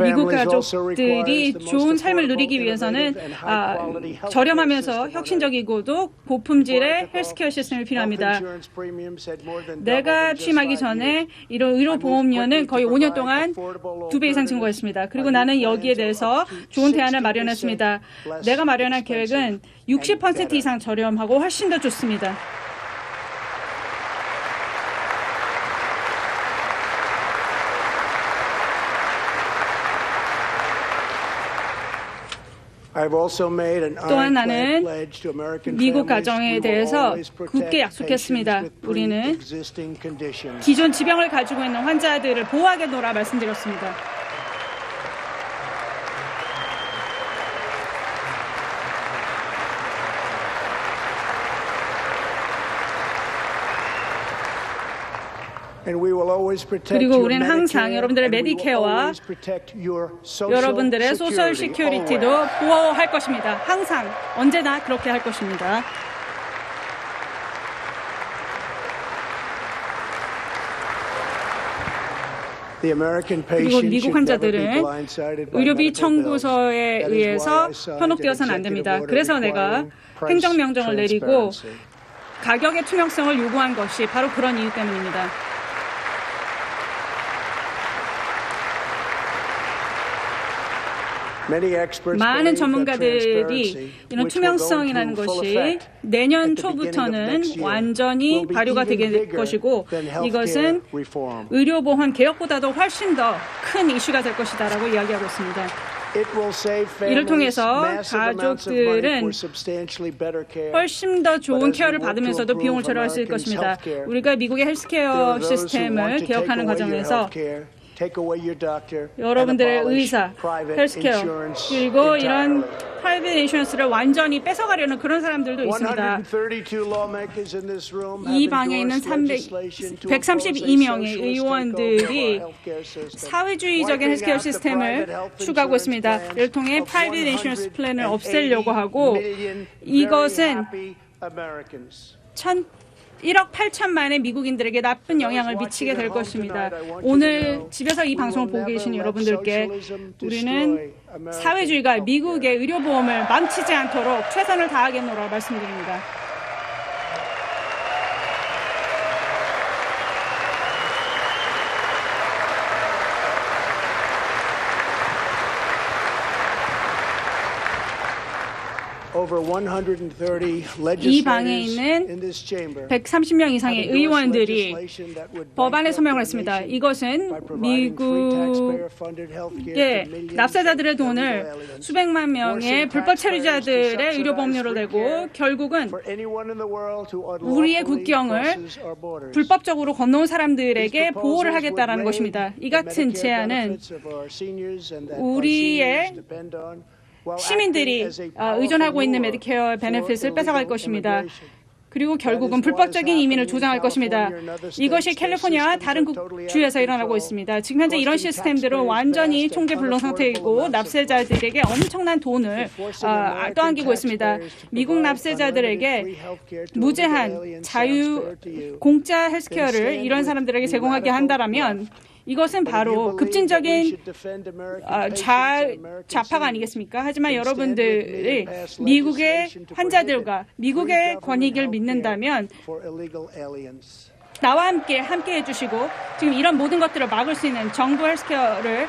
미국 가족들이 좋은 삶을 누리기 위해서는 저렴하면서 혁신적이고도 고품질의 헬스케어 시스템이 필요합니다. 내가 취임하기 전에 이런 의료보험료는 거의 5년 동안 2배 이상 증가했습니다. 그리고 나는 여기에 대해서 좋은 대안을 마련했습니다. 내가 마련한 계획은 60% 이상 저렴하고 훨씬 더 좋습니다. 또한 나는 미국 가정에 대해서 굳게 약속했습니다. 우리는 기존 지병을 가지고 있는 환자들을 보호하겠노라 말씀드렸습니다. 그리고 우리는 항상 여러분들의 메디케어와 여러분들의 소셜 시큐리티도 보호할 것입니다. 항상 언제나 그렇게 할 것입니다. 그리고 미국 환자들은 의료비 청구서에 의해서 현혹되어서는 안 됩니다. 그래서 내가 행정명령을 내리고 가격의 투명성을 요구한 것이 바로 그런 이유 때문입니다. 많은 전문가들이 이런 투명성이라는 것이 내년 초부터는 완전히 발효가 되게 될 것이고 이것은 의료보험 개혁보다도 훨씬 더 큰 이슈가 될 것이다라고 이야기하고 있습니다. 이를 통해서 가족들은 훨씬 더 좋은 케어를 받으면서도 비용을 절약할 수 있을 것입니다. 우리가 미국의 헬스케어 시스템을 개혁하는 과정에서 여러분들의 의사, 헬스케어, 그리고 이런 프라이빗 인슈런스를 완전히 뺏어가려는 그런 사람들도 있습니다. 이 방에 있는 132명의 의원들이 사회주의적인 헬스케어 시스템을 추구하고 있습니다. 이를 통해 프라이빗 인슈런스 플랜을 없애려고 하고 이것은 1억 8천만의 미국인들에게 나쁜 영향을 미치게 될 것입니다. 오늘 집에서 이 방송을 보고 계신 여러분들께 우리는 사회주의가 미국의 의료보험을 망치지 않도록 최선을 다하겠노라 말씀드립니다. 이 방에 있는 130명 이상의 의원들이 법안에 서명을 했습니다. 이것은 미국의 납세자들의 돈을 수백만 명의 불법 체류자들의 의료보험료로 내고 결국은 우리의 국경을 불법적으로 건너온 사람들에게 보호를 하겠다는 것입니다. 이 같은 제안은 우리의 시민들이 의존하고 있는 메디케어 베네핏을 뺏어갈 것입니다. 그리고 결국은 불법적인 이민을 조장할 것입니다. 이것이 캘리포니아와 다른 주에서 일어나고 있습니다. 지금 현재 이런 시스템들은 완전히 총재불능 상태이고 납세자들에게 엄청난 돈을 떠안기고 있습니다. 미국 납세자들에게 무제한 공짜 헬스케어를 이런 사람들에게 제공하게 한다면 이것은 바로 급진적인 좌파가 아니겠습니까? 하지만 여러분들이 미국의 환자들과 미국의 권익을 믿는다면 나와 함께 해주시고 지금 이런 모든 것들을 막을 수 있는 정부 헬스케어를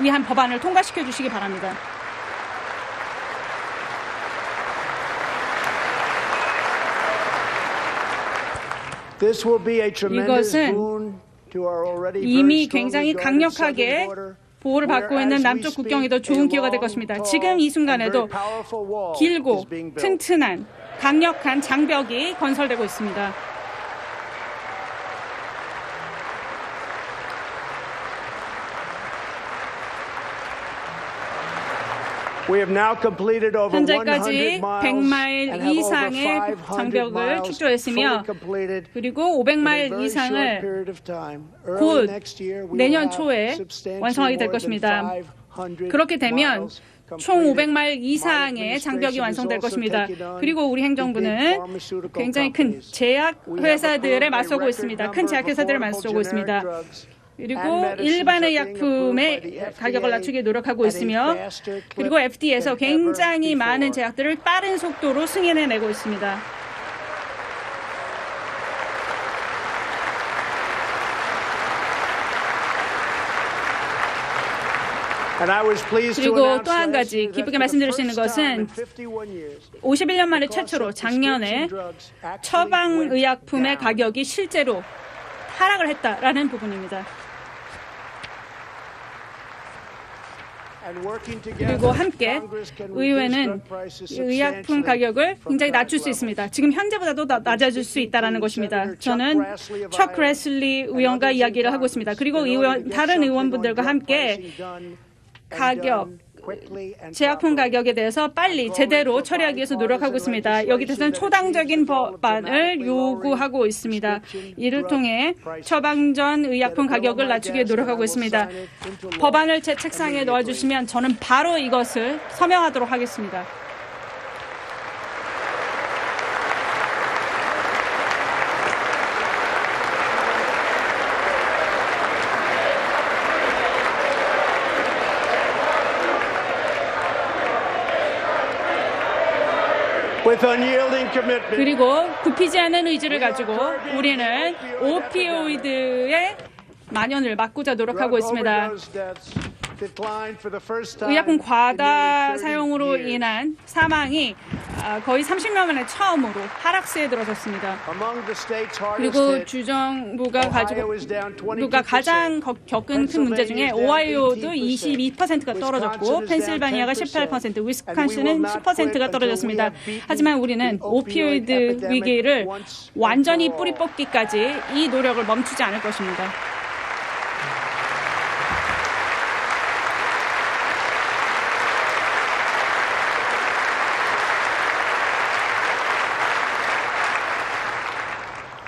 위한 법안을 통과시켜 주시기 바랍니다. 이것은 이미 굉장히 강력하게 보호를 받고 있는 남쪽 국경에도 좋은 기회가 될 것입니다. 지금 이 순간에도 길고 튼튼한 강력한 장벽이 건설되고 있습니다. 현재까지 100마일 이상의 장벽을 축조했으며 그리고 500마일 이상을 곧 내년 초에 완성하게 될 것입니다. 그렇게 되면 총 500마일 이상의 장벽이 완성될 것입니다. 그리고 우리 행정부는 굉장히 큰 제약회사들에 맞서고 있습니다. 큰 제약회사들을 맞서고 있습니다. 그리고 일반 의약품의 가격을 낮추기 노력하고 있으며 그리고 FDA에서 굉장히 많은 제약들을 빠른 속도로 승인해내고 있습니다. 그리고 또 한 가지 기쁘게 말씀드릴 수 있는 것은 51년 만에 최초로 작년에 처방의약품의 가격이 실제로 하락을 했다라는 부분입니다. 그리고 함께 의회는 의약품 가격을 굉장히 낮출 수 있습니다. 지금 현재보다도 낮아질 수 있다는 것입니다. 저는 척 그레슬리 의원과 이야기를 하고 있습니다. 그리고 다른 의원분들과 함께 제약품 가격에 대해서 빨리 제대로 처리하기 위해서 노력하고 있습니다. 여기 대해서는 초당적인 법안을 요구하고 있습니다. 이를 통해 처방전 의약품 가격을 낮추기 위해 노력하고 있습니다. 법안을 제 책상에 놓아주시면 저는 바로 이것을 서명하도록 하겠습니다. 그리고 굽히지 않은 의지를 가지고 우리는 오피오이드의 만연을 막고자 노력하고 있습니다. 의약품 과다 사용으로 인한 사망이 거의 30년 만에 처음으로 하락세에 들어섰습니다. 그리고 주정부가 가장 겪은 큰 문제 중에 오하이오도 22%가 떨어졌고 펜실바니아가 18%, 위스콘신은 10%가 떨어졌습니다. 하지만 우리는 오피오이드 위기를 완전히 뿌리 뽑기까지 이 노력을 멈추지 않을 것입니다.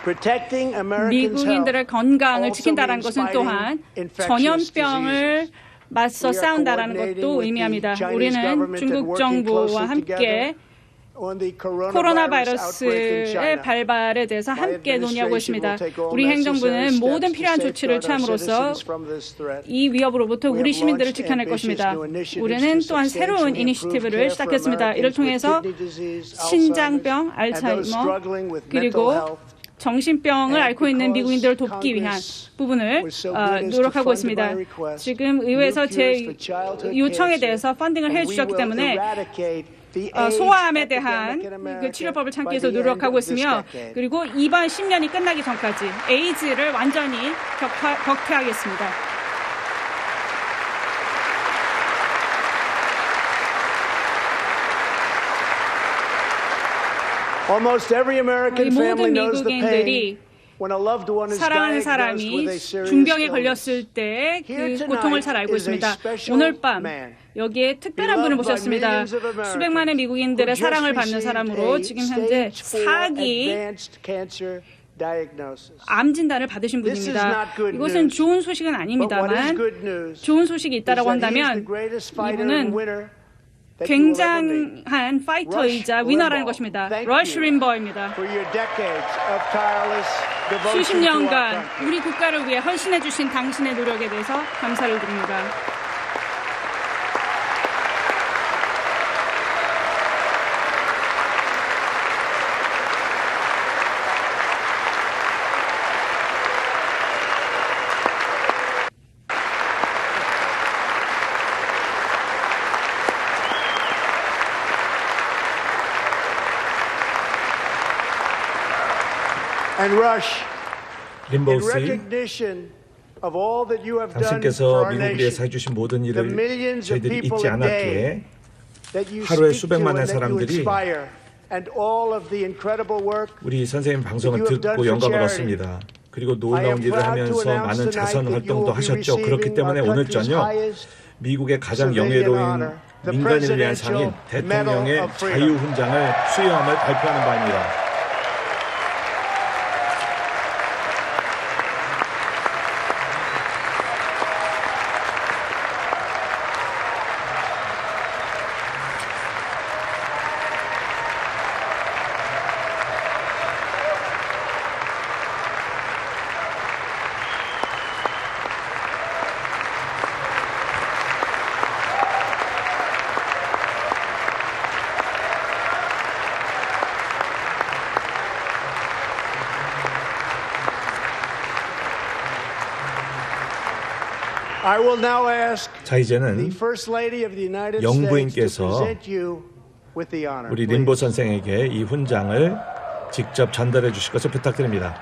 Protecting Americans' 미국인들의 health 건강을 also 지킨다는 means 것은 또한 fighting infectious 전염병을 diseases. 맞서 싸운다라는 것도 의미합니다. 우리는 중국 정부와 함께 코로나 바이러스의 발발에 대해서 함께 논의하고 있습니다. 우리 행정부는 모든 필요한 조치를 취함으로써 이 위협으로부터 우리 시민들을 지켜낼 것입니다. 우리는 또한 새로운 이니시티브를 시작했습니다. 이를 통해서 신장병, 알츠하이머, 그리고 정신병을 앓고 있는 미국인들을 돕기 위한 부분을 노력하고 있습니다. 지금 의회에서 제 요청에 대해서 펀딩을 해주셨기 때문에 소아암에 대한 그 치료법을 찾기 위해서 노력하고 있으며 그리고 이번 10년이 끝나기 전까지 에이즈를 완전히 격퇴하겠습니다. Almost every American family 모든 knows the 미국인들이 pain when a loved one is 사랑하는 diagnosed 사람이 with a serious 중병에 illness. 걸렸을 때 Here 그 고통을 잘 알고 tonight is a 있습니다. special 오늘 밤 man, 여기에 특별한 분을 beloved by 모셨습니다. millions of Americans 수백만의 미국인들의 who just 사랑을 받는 received 사람으로 a 지금 현재 stage 4 4기 advanced cancer diagnosis. 암 진단을 받으신 This is 분입니다. not good 이것은 news. 좋은 소식은 But what is 아닙니다만 good news 좋은 소식이 is 있다라고 that he is the 한다면 greatest fighter and 이분은 winner that you will ever meet. 굉장한 파이터이자 Rush 위너라는 Limbaugh. 것입니다. Thank 러쉬 you 림버입니다. For your decades of tireless devotion 수십 to our 년간 country. 우리 국가를 위해 헌신해 주신 당신의 노력에 대해서 감사를 드립니다. And Rush, in 림보 씨, recognition of all that you have done for 당신께서 our 미국을 위해서 nation, 해주신 모든 the 일을 millions of 저희들이 people 잊지 a day 않았기에 that you 하루에 speak to 수백만의 and that you 사람들이 inspire, and all of the incredible work 우리 선생님 방송을 that you have done 듣고 for 영감을 charity. 얻습니다. 그리고 I 놀라운 am 일을 proud to 하면서 announce 많은 tonight 자선 that you 활동도 will be 하셨죠. 그렇기 receiving 때문에 our 오늘 country's 저녁 highest 미국의 가장 civilian 영예로운 honor, the 민간인을 위한 Presidential 상인 Medal 대통령의 of Freedom. 자유훈장을 수여함을 발표하는 바입니다. I will now ask 자, the 이제는 First Lady of the United 영부인께서 States to present you with the honor. 우리 Please. 림보 선생에게 이 훈장을 직접 전달해 주실 것을 부탁드립니다.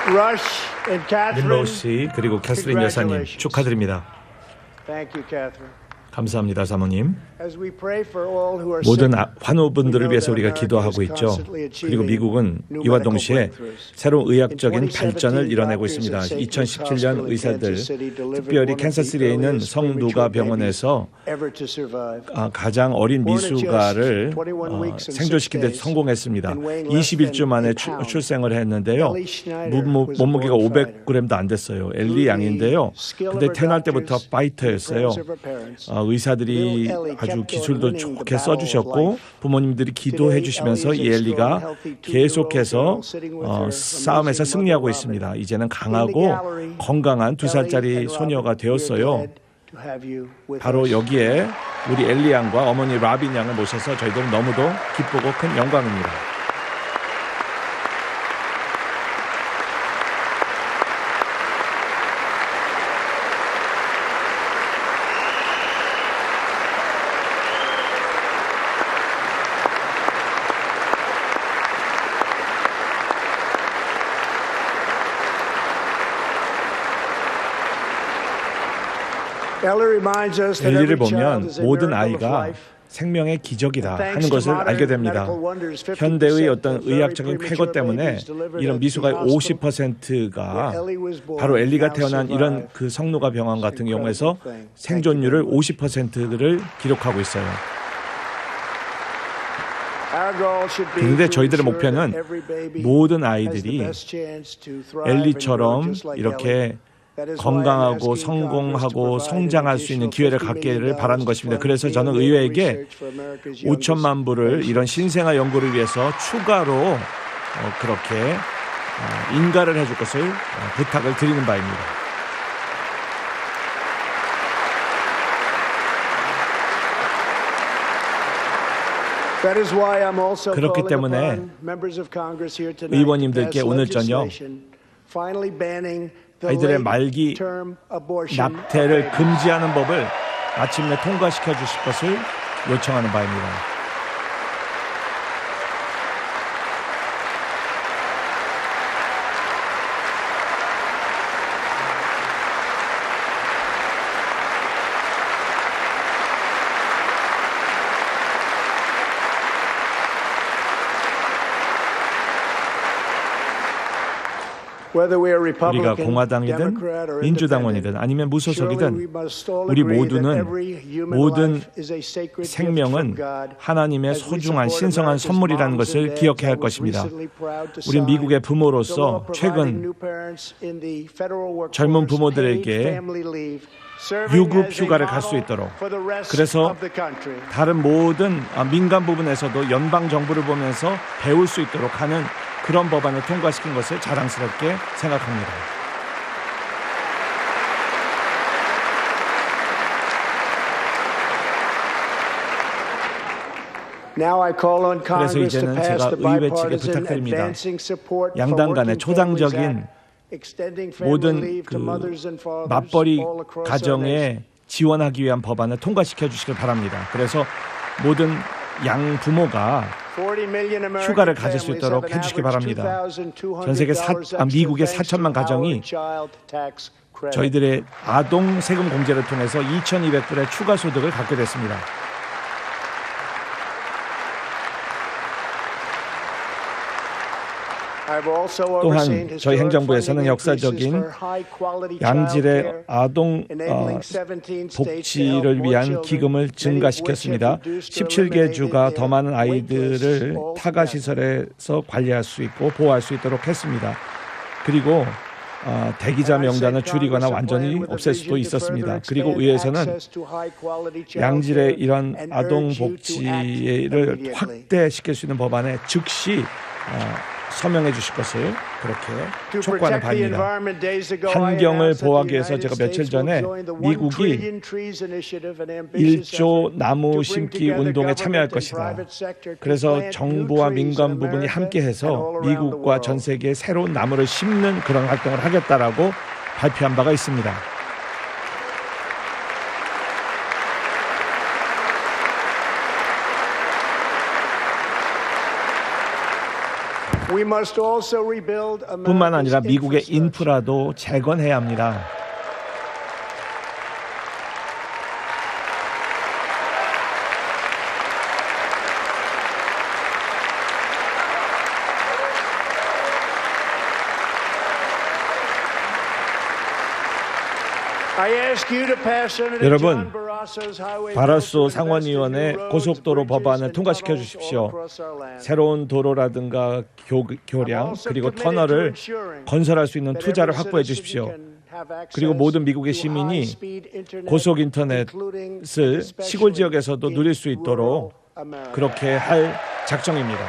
Rush and 림보 Catherine. 씨 그리고 캐스린 여사님 축하드립니다. Thank you, Catherine. 감사합니다, 사모님. As we pray for all who are 모든 sick, 환우분들을 위해서 우리가 기도하고 있죠. 그리고 미국은 이와 동시에 새로운 의학적인 발전을 이뤄내고 있습니다. 2017년 의사들, 특별히 캔사스시티에 있는 성 누가 병원에서 가장 어린 미숙아를 생존시키는 데 성공했습니다. 21주 만에 출생을 했는데요. 몸무게가 500g도 안 됐어요. 엘리 양인데요. 근데 태어날 때부터 파이터였어요. 의사들이 아주 기술도 좋게 써주셨고 부모님들이 기도해 주시면서 이 엘리가 계속해서 싸움에서 승리하고 있습니다. 이제는 강하고 건강한 2살짜리 소녀가 되었어요. 바로 여기에 우리 엘리 양과 어머니 라빈 양을 모셔서 저희들은 너무도 기쁘고 큰 영광입니다. 엘리를 보면 모든 아이가 생명의 기적이다 하는 것을 알게 됩니다. 현대의 어떤 의학적인 쾌거 때문에 이런 미숙아의 50%가 바로 엘리가 태어난 이런 그 성노가 병원 같은 경우에서 생존율을 50%를 기록하고 있어요. 그런데 저희들의 목표는 모든 아이들이 엘리처럼 이렇게 건강하고 성공하고 성장할 수 있는 기회를 갖기를 바라는 것입니다. 그래서 저는 의회에게 5천만 불을 이런 신생아 연구를 위해서 추가로 그렇게 인가를 해줄 것을 부탁을 드리는 바입니다. 그렇기 때문에 의원님들께 오늘 저녁 아이들의 말기 낙태를 금지하는 법을 마침내 통과시켜 주실 것을 요청하는 바입니다. 우리가 공화당이든 민주당원이든 아니면 무소속이든 우리 모두는 모든 생명은 하나님의 소중한 신성한 선물이라는 것을 기억해야 할 것입니다. 우리 미국의 부모로서 최근 젊은 부모들에게 유급 휴가를 갈 수 있도록, 그래서 다른 모든 민간 부분에서도 연방 정부를 보면서 배울 수 있도록 하는 그런 법안을 통과시킨 것을 자랑스럽게 생각합니다. 그래서 이제는 제가 의회 측에 부탁드립니다. 양당 간의 초당적인 모든 그 맞벌이 가정에 지원하기 위한 법안을 통과시켜 주시길 바랍니다. 그래서 모든 양 부모가 휴가를 가질 수 있도록 해주시기 바랍니다. 전 세계 미국의 4천만 가정이 저희들의 아동 세금 공제를 통해서 2,200불의 추가 소득을 갖게 됐습니다. 또한 저희 행정부에서는 역사적인 양질의 아동 복지를 위한 기금을 증가시켰습니다. 17개 주가 더 많은 아이들을 타가시설에서 관리할 수 있고 보호할 수 있도록 했습니다. 그리고 대기자 명단을 줄이거나 완전히 없앨 수도 있었습니다. 그리고 의회에서는 양질의 이런 아동 복지를 확대시킬 수 있는 법안에 즉시 서명해 주실 것을 그렇게 촉구하는 바입니다. 환경을 보호하기 위해서 제가 며칠 전에 미국이 1조 나무 심기 운동에 참여할 것이다. 그래서 정부와 민간 부분이 함께해서 미국과 전 세계에 새로운 나무를 심는 그런 활동을 하겠다라고 발표한 바가 있습니다. 뿐만 아니라 미국의 인프라도 재건해야 합니다. 여러분, 바라소 상원의원의 고속도로 법안을 통과시켜 주십시오. 새로운 도로라든가 교량 그리고 터널을 건설할 수 있는 투자를 확보해 주십시오. 그리고 모든 미국의 시민이 고속 인터넷을 시골 지역에서도 누릴 수 있도록 그렇게 할 작정입니다.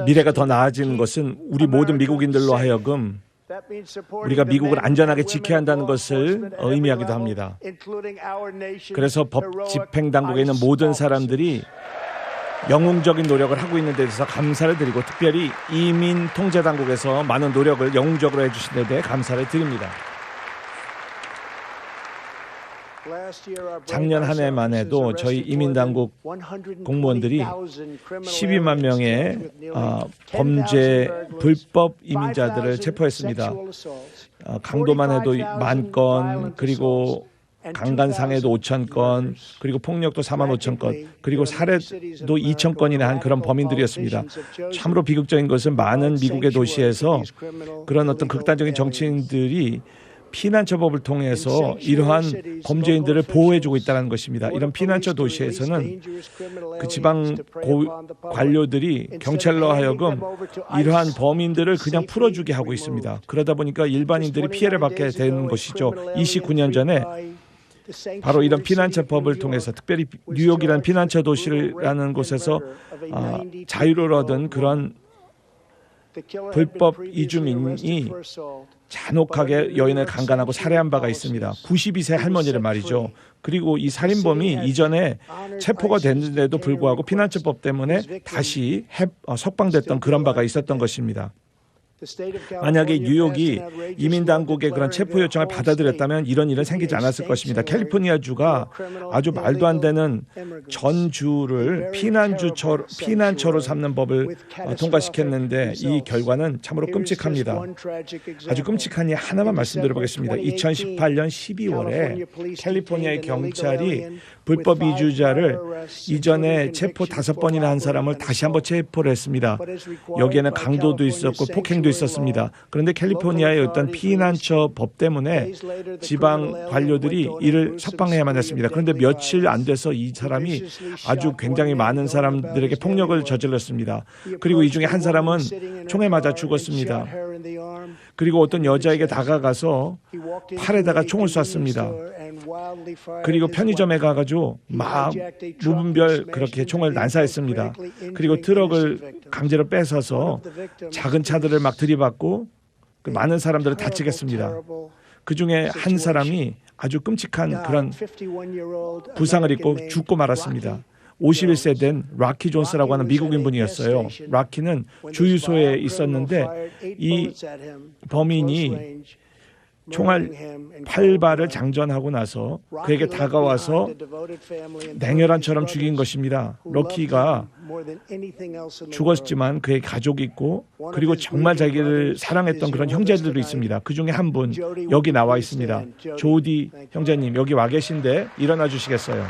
미래가 더 나아지는 것은 우리 모든 미국인들로 하여금 우리가 미국을 안전하게 지켜야 한다는 것을 의미하기도 합니다. 그래서 법 집행 당국에 있는 모든 사람들이 영웅적인 노력을 하고 있는 데 대해서 감사를 드리고 특별히 이민 통제 당국에서 많은 노력을 영웅적으로 해주신 데 대해 감사를 드립니다. 작년 한 해만 해도 저희 이민당국 공무원들이 12만 명의 범죄 불법 이민자들을 체포했습니다. 강도만 해도 10,000건, 그리고 강간상해도 5,000건, 그리고 폭력도 45,000건, 그리고 살해도 2,000건이나 한 그런 범인들이었습니다. 참으로 비극적인 것은 많은 미국의 도시에서 그런 어떤 극단적인 정치인들이 피난처법을 통해서 이러한 범죄인들을 보호해주고 있다는 것입니다. 이런 피난처 도시에서는 그 지방 관료들이 경찰로 하여금 이러한 범인들을 그냥 풀어주게 하고 있습니다. 그러다 보니까 일반인들이 피해를 받게 되는 것이죠. 29년 전에 바로 이런 피난처법을 통해서 특별히 뉴욕이라는 피난처 도시라는 곳에서 자유를 얻은 그런 불법 이주민이 잔혹하게 여인을 강간하고 살해한 바가 있습니다. 92세 할머니를 말이죠. 그리고 이 살인범이 이전에 체포가 됐는데도 불구하고 피난처법 때문에 다시 석방됐던 그런 바가 있었던 것입니다. 만약에 뉴욕이 이민당국의 그런 체포 요청을 받아들였다면 이런 일은 생기지 않았을 것입니다. 캘리포니아주가 아주 말도 안 되는 전 주를 피난처로 삼는 법을 통과시켰는데 이 결과는 참으로 끔찍합니다. 아주 끔찍한 일 하나만 말씀드려보겠습니다. 2018년 12월에 캘리포니아의 경찰이 불법 이주자를 이전에 체포 5번이나 한 사람을 다시 한번 체포를 했습니다. 여기에는 강도도 있었고 폭행도 있었습니다. 그런데 캘리포니아의 어떤 피난처 법 때문에 지방 관료들이 이를 석방해야만 했습니다. 그런데 며칠 안 돼서 이 사람이 아주 굉장히 많은 사람들에게 폭력을 저질렀습니다. 그리고 이 중에 한 사람은 총에 맞아 죽었습니다. 그리고 어떤 여자에게 다가가서 팔에다가 총을 쐈습니다. 그리고 편의점에 가가지고 막 무분별 그렇게 총을 난사했습니다. 그리고 트럭을 강제로 뺏어서 작은 차들을 막 들이받고 많은 사람들을 다치게 했습니다. 그중에 한 사람이 아주 끔찍한 그런 부상을 입고 죽고 말았습니다. 51세 된 라키 존스라고 하는 미국인 분이었어요. 라키는 주유소에 있었는데 이 범인이 총알 8발을 장전하고 나서 그에게 다가와서 냉혈한처럼 죽인 것입니다. 럭키가 죽었지만 그의 가족이 있고 그리고 정말 자기를 사랑했던 그런 형제들도 있습니다. 그중에 한 분 여기 나와 있습니다. 조디 형제님 여기 와 계신데 일어나 주시겠어요?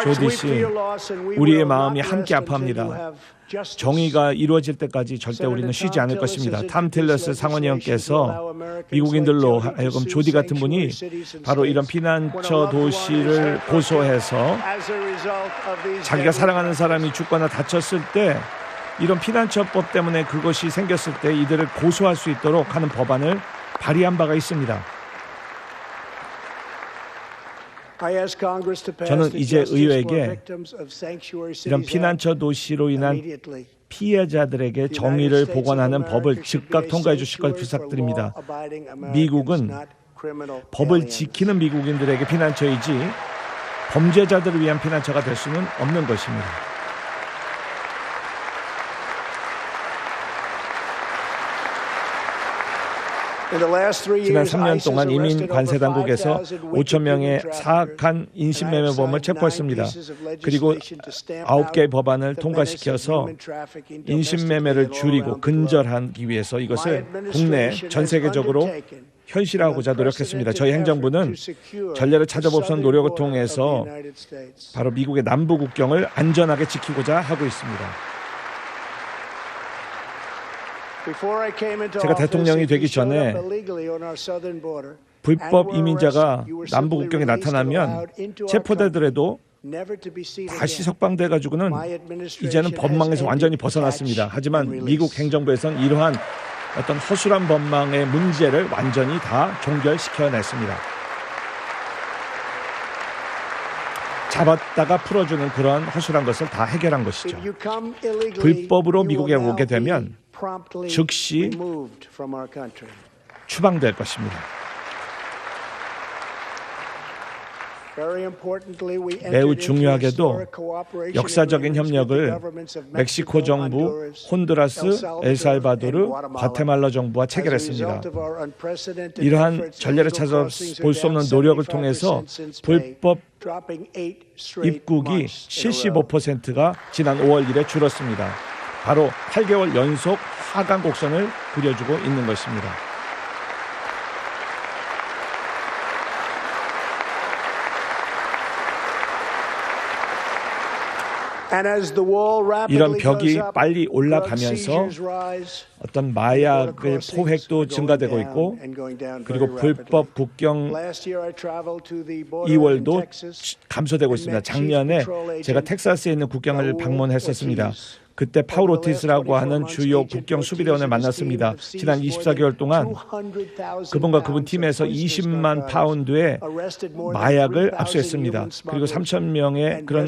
조디 씨, 우리의 마음이 함께 아파합니다. 정의가 이루어질 때까지 절대 우리는 쉬지 않을 것입니다. 탐 틸러스 상원의원께서 미국인들로 하여금 조디 같은 분이 바로 이런 피난처 도시를 고소해서 자기가 사랑하는 사람이 죽거나 다쳤을 때 이런 피난처법 때문에 그것이 생겼을 때 이들을 고소할 수 있도록 하는 법안을 발의한 바가 있습니다. 저는 이제 의회에게 이런 피난처 도시로 인한 피해자들에게 정의를 복원하는 법을 즉각 통과해 주실 것 부탁드립니다. 미국은 법을 지키는 미국인들에게 피난처이지 범죄자들을 위한 피난처가 될 수는 없는 것입니다. 지난 3년 동안 이민 관세 당국에서 5천 명의 사악한 인신매매범을 체포했습니다. 그리고 9개의 법안을 통과시켜서 인신매매를 줄이고 근절하기 위해서 이것을 국내 전 세계적으로 현실화하고자 노력했습니다. 저희 행정부는 전례를 찾아보선 노력을 통해서 바로 미국의 남부 국경을 안전하게 지키고자 하고 있습니다. 제가 대통령이 되기 전에 불법 이민자가 남부 국경에 나타나면 체포되더라도 다시 석방돼 가지고는 이제는 법망에서 완전히 벗어났습니다. 하지만 미국 행정부에서는 이러한 어떤 허술한 법망의 문제를 완전히 다 종결시켜냈습니다. 잡았다가 풀어주는 그런 허술한 것을 다 해결한 것이죠. 불법으로 미국에 오게 되면 즉시 추방될 것입니다. 매우 중요하게도 역사적인 협력을 멕시코 정부, 혼두라스, 엘살바도르, 과테말라 정부와 체결했습니다. 이러한 전례를 찾아볼 수 없는 노력을 통해서 불법 입국이 75%가 지난 5월 1일 줄었습니다. 바로 8개월 연속 하강 곡선을 그려주고 있는 것입니다. 이런 벽이 빨리 올라가면서 어떤 마약의 포획도 증가되고 있고 그리고 불법 국경 이월도 감소되고 있습니다. 작년에 제가 텍사스에 있는 국경을 방문했었습니다. 그때 파울 오티스라고 하는 주요 국경 수비대원을 만났습니다. 지난 24개월 동안 그분과 그분 팀에서 20만 파운드의 마약을 압수했습니다. 그리고 3천 명의 그런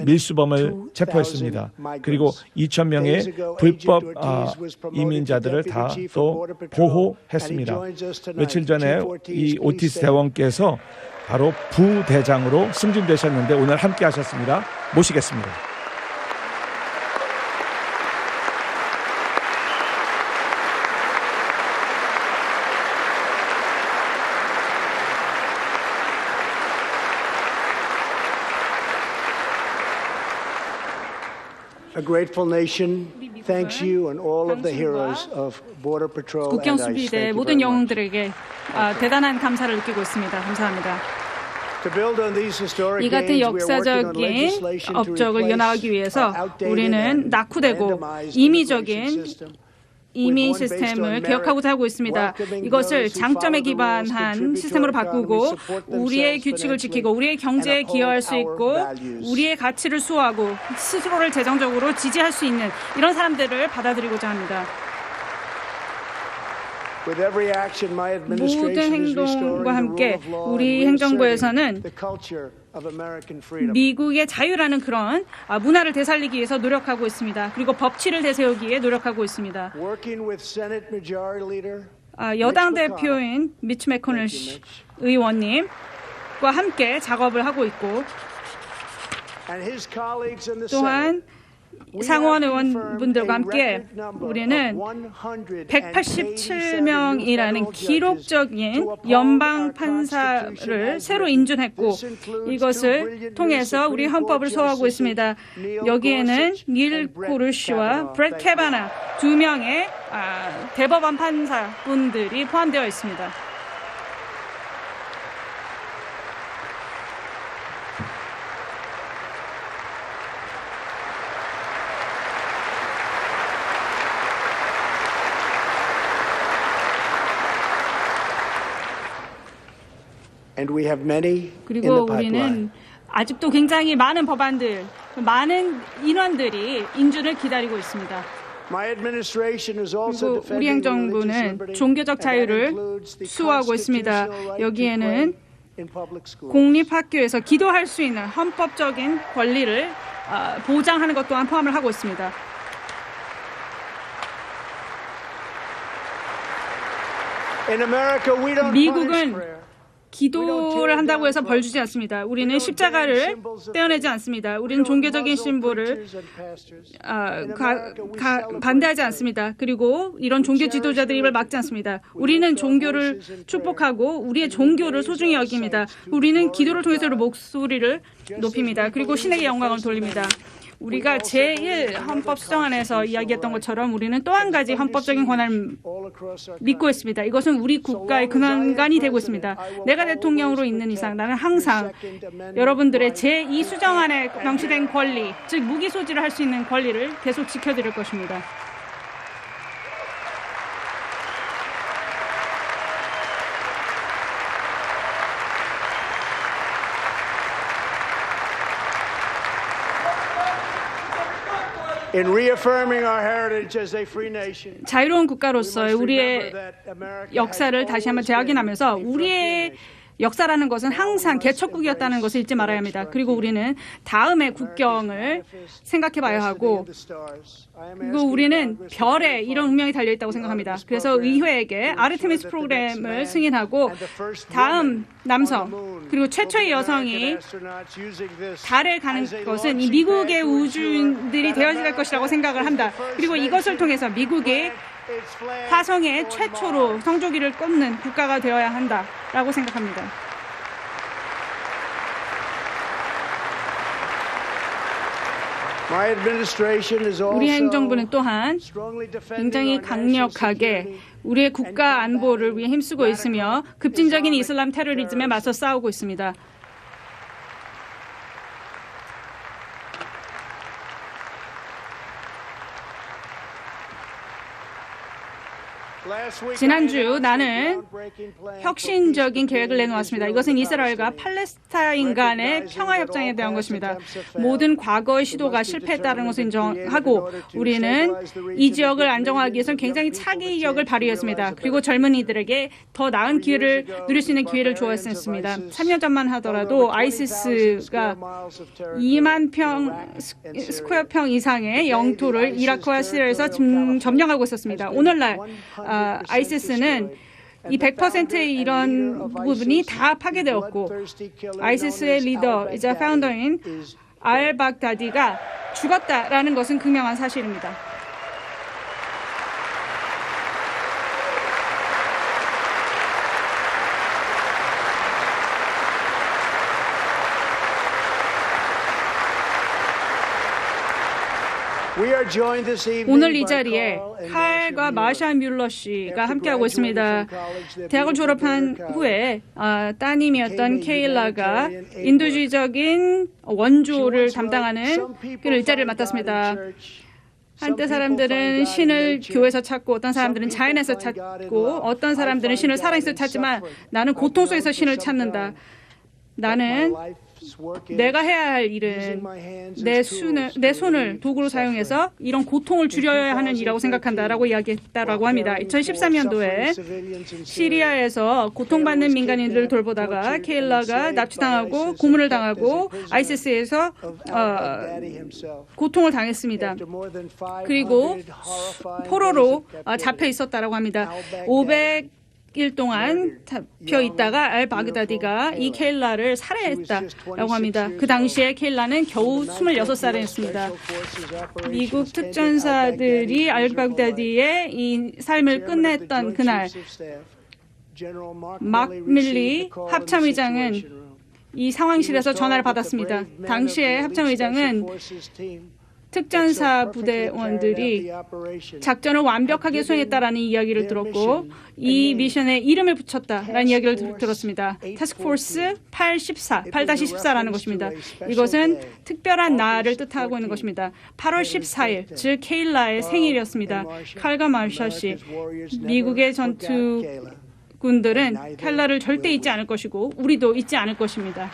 밀수범을 체포했습니다. 그리고 2천 명의 불법 이민자들을 다 또 보호했습니다. 며칠 전에 이 오티스 대원께서 바로 부대장으로 승진되셨는데 오늘 함께 하셨습니다. 모시겠습니다. A grateful nation thanks you and all of the heroes of Border Patrol and 국경 ICE. 수비대 Thank you 모든 very much. 영웅들에게 대단한 감사를 느끼고 있습니다. 감사합니다. To build on these historic 이 같은 gains, we are working on 역사적인 legislation to 업적을 replace 이어나가기 위해서 outdated 우리는 and 낙후되고 randomized 임의적인 immigration system. 이민 시스템을 개혁하고자 하고 있습니다. 이것을 장점에 기반한 시스템으로 바꾸고 우리의 규칙을 지키고 우리의 경제에 기여할 수 있고 우리의 가치를 수호하고 스스로를 재정적으로 지지할 수 있는 이런 사람들을 받아들이고자 합니다. With every action, my 모든 administration is restoring 행동과 the 함께 rule of law 우리 and 행정부에서는 reasserting the culture of American freedom. 미국의 자유라는 그런 문화를 되살리기 위해서 노력하고 있습니다. 그리고 법치를 되세우기 위해 노력하고 있습니다. Working with Senate Majority Leader 여당 Mitch 대표인 미치 매코넬 의원님과 함께 작업을 하고 있고 and his colleagues in the 또한 Senate. 상원 의원분들과 함께 우리는 187명이라는 기록적인 연방 판사를 새로 인준했고 이것을 통해서 우리 헌법을 소화하고 있습니다. 여기에는 닐 고르시와 브렛 캐바나 두 명의 대법원 판사분들이 포함되어 있습니다. And we have many in 그리고 the pipeline. 우리는 아직도 굉장히 많은 법안들, 많은 인원들이 인준을 기다리고 있습니다. My administration is also 그리고 우리 defending 행정부는 religious liberty, 종교적 and that 자유를 includes the 수호하고 있습니다. constitutional right to 여기에는 pray in public schools. 공립학교에서 기도할 수 있는 헌법적인 권리를 보장하는 것 또한 포함을 하고 있습니다. In America, we don't punish 미국은 prayer. 기도를 한다고 해서 벌 주지 않습니다. 우리는 십자가를 떼어내지 않습니다. 우리는 종교적인 심볼을 반대하지 않습니다. 그리고 이런 종교 지도자들의 입을 막지 않습니다. 우리는 종교를 축복하고 우리의 종교를 소중히 여깁니다. 우리는 기도를 통해서 목소리를 높입니다. 그리고 신에게 영광을 돌립니다. 우리가 제1 헌법 수정안에서 이야기했던 것처럼 우리는 또 한 가지 헌법적인 권한을 믿고 있습니다. 이것은 우리 국가의 근간이 되고 있습니다. 내가 대통령으로 있는 이상 나는 항상 여러분들의 제2 수정안에 명시된 권리, 즉 무기 소지를 할 수 있는 권리를 계속 지켜드릴 것입니다. In reaffirming our heritage as a free nation, 자유로운 국가로서의 우리의 역사를 다시 한번 재확인하면서 우리의 역사라는 것은 항상 개척국이었다는 것을 잊지 말아야 합니다. 그리고 우리는 다음의 국경을 생각해 봐야 하고 그리고 우리는 별에 이런 운명이 달려있다고 생각합니다. 그래서 의회에게 아르테미스 프로그램을 승인하고 다음 남성 그리고 최초의 여성이 달에 가는 것은 이 미국의 우주인들이 되어질 것이라고 생각을 한다. 그리고 이것을 통해서 미국이 화성의 최초로 성조기를 꽂는 국가가 되어야 한다라고 생각합니다. 우리 행정부는 또한 굉장히 강력하게 우리의 국가 안보를 위해 힘쓰고 있으며 급진적인 이슬람 테러리즘에 맞서 싸우고 있습니다. 지난주 나는 혁신적인 계획을 내놓았습니다. 이것은 이스라엘과 팔레스타인 간의 평화협정에 대한 것입니다. 모든 과거의 시도가 실패했다는 것을 인정하고 우리는 이 지역을 안정화하기 위해서 굉장히 차기력을 발휘했습니다. 그리고 젊은이들에게 더 나은 기회를 누릴 수 있는 기회를 주었습니다. 3년 전만 하더라도 아이시스가 2만 스퀘어 평 이상의 영토를 이라크와 시리아에서 점령하고 있었습니다. 오늘날 아이시스는 이 100%의 이런 부분이 다 파괴되었고 아이시스의 리더이자 파운더인 알 바그다디가 죽었다라는 것은 극명한 사실입니다. 오늘 이 자리에 칼과 마샤 뮬러 씨가 함께하고 있습니다. 대학을 졸업한 후에 따님이었던 케일라가 인도주의적인 원조를 담당하는 그런 일자리를 맡았습니다. 한때 사람들은 신을 교회에서 찾고 어떤 사람들은 자연에서 찾고 어떤 사람들은 신을 사랑에서 찾지만 나는 고통 속에서 신을 찾는다. 나는 내가 해야 할 일은 내 손을 도구로 사용해서 이런 고통을 줄여야 하는 일이라고 생각한다라고 이야기했다라고 합니다. 2013년도에 시리아에서 고통받는 민간인들을 돌보다가 케일라가 납치당하고 고문을 당하고 아이시스에서 고통을 당했습니다. 그리고 포로로 잡혀 있었다라고 합니다. 500일 동안 잡혀 있다가 알 바그다디가 이 케일라를 살해했다라고 합니다. 그 당시에 케일라는 겨우 26살이었습니다. 미국 특전사들이 알 바그다디의 이 삶을 끝냈던 그날 막 밀리 합참의장은 이 상황실에서 전화를 받았습니다. 당시에 합참의장은 특전사 부대원들이 작전을 완벽하게 수행했다라는 이야기를 들었고 이 미션에 이름을 붙였다라는 이야기를 들었습니다. 타스크포스 8-14라는 것입니다. 이것은 특별한 날을 뜻하고 있는 것입니다. 8월 14일, 즉 케일라의 생일이었습니다. 칼과 마샤 씨, 미국의 전투군들은 케일라를 절대 잊지 않을 것이고 우리도 잊지 않을 것입니다.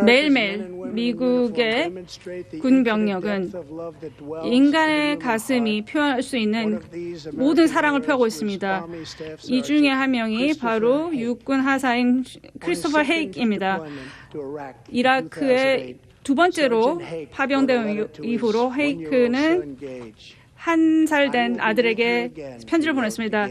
매일매일 미국의 군 병력은 인간의 가슴이 표현할 수 있는 모든 사랑을 표하고 있습니다. 이 중에 한 명이 바로 육군 하사인 크리스토퍼 헤이크입니다. 이라크에 두 번째로 파병된 이후로 헤이크는 1살 된 아들에게 편지를 보냈습니다.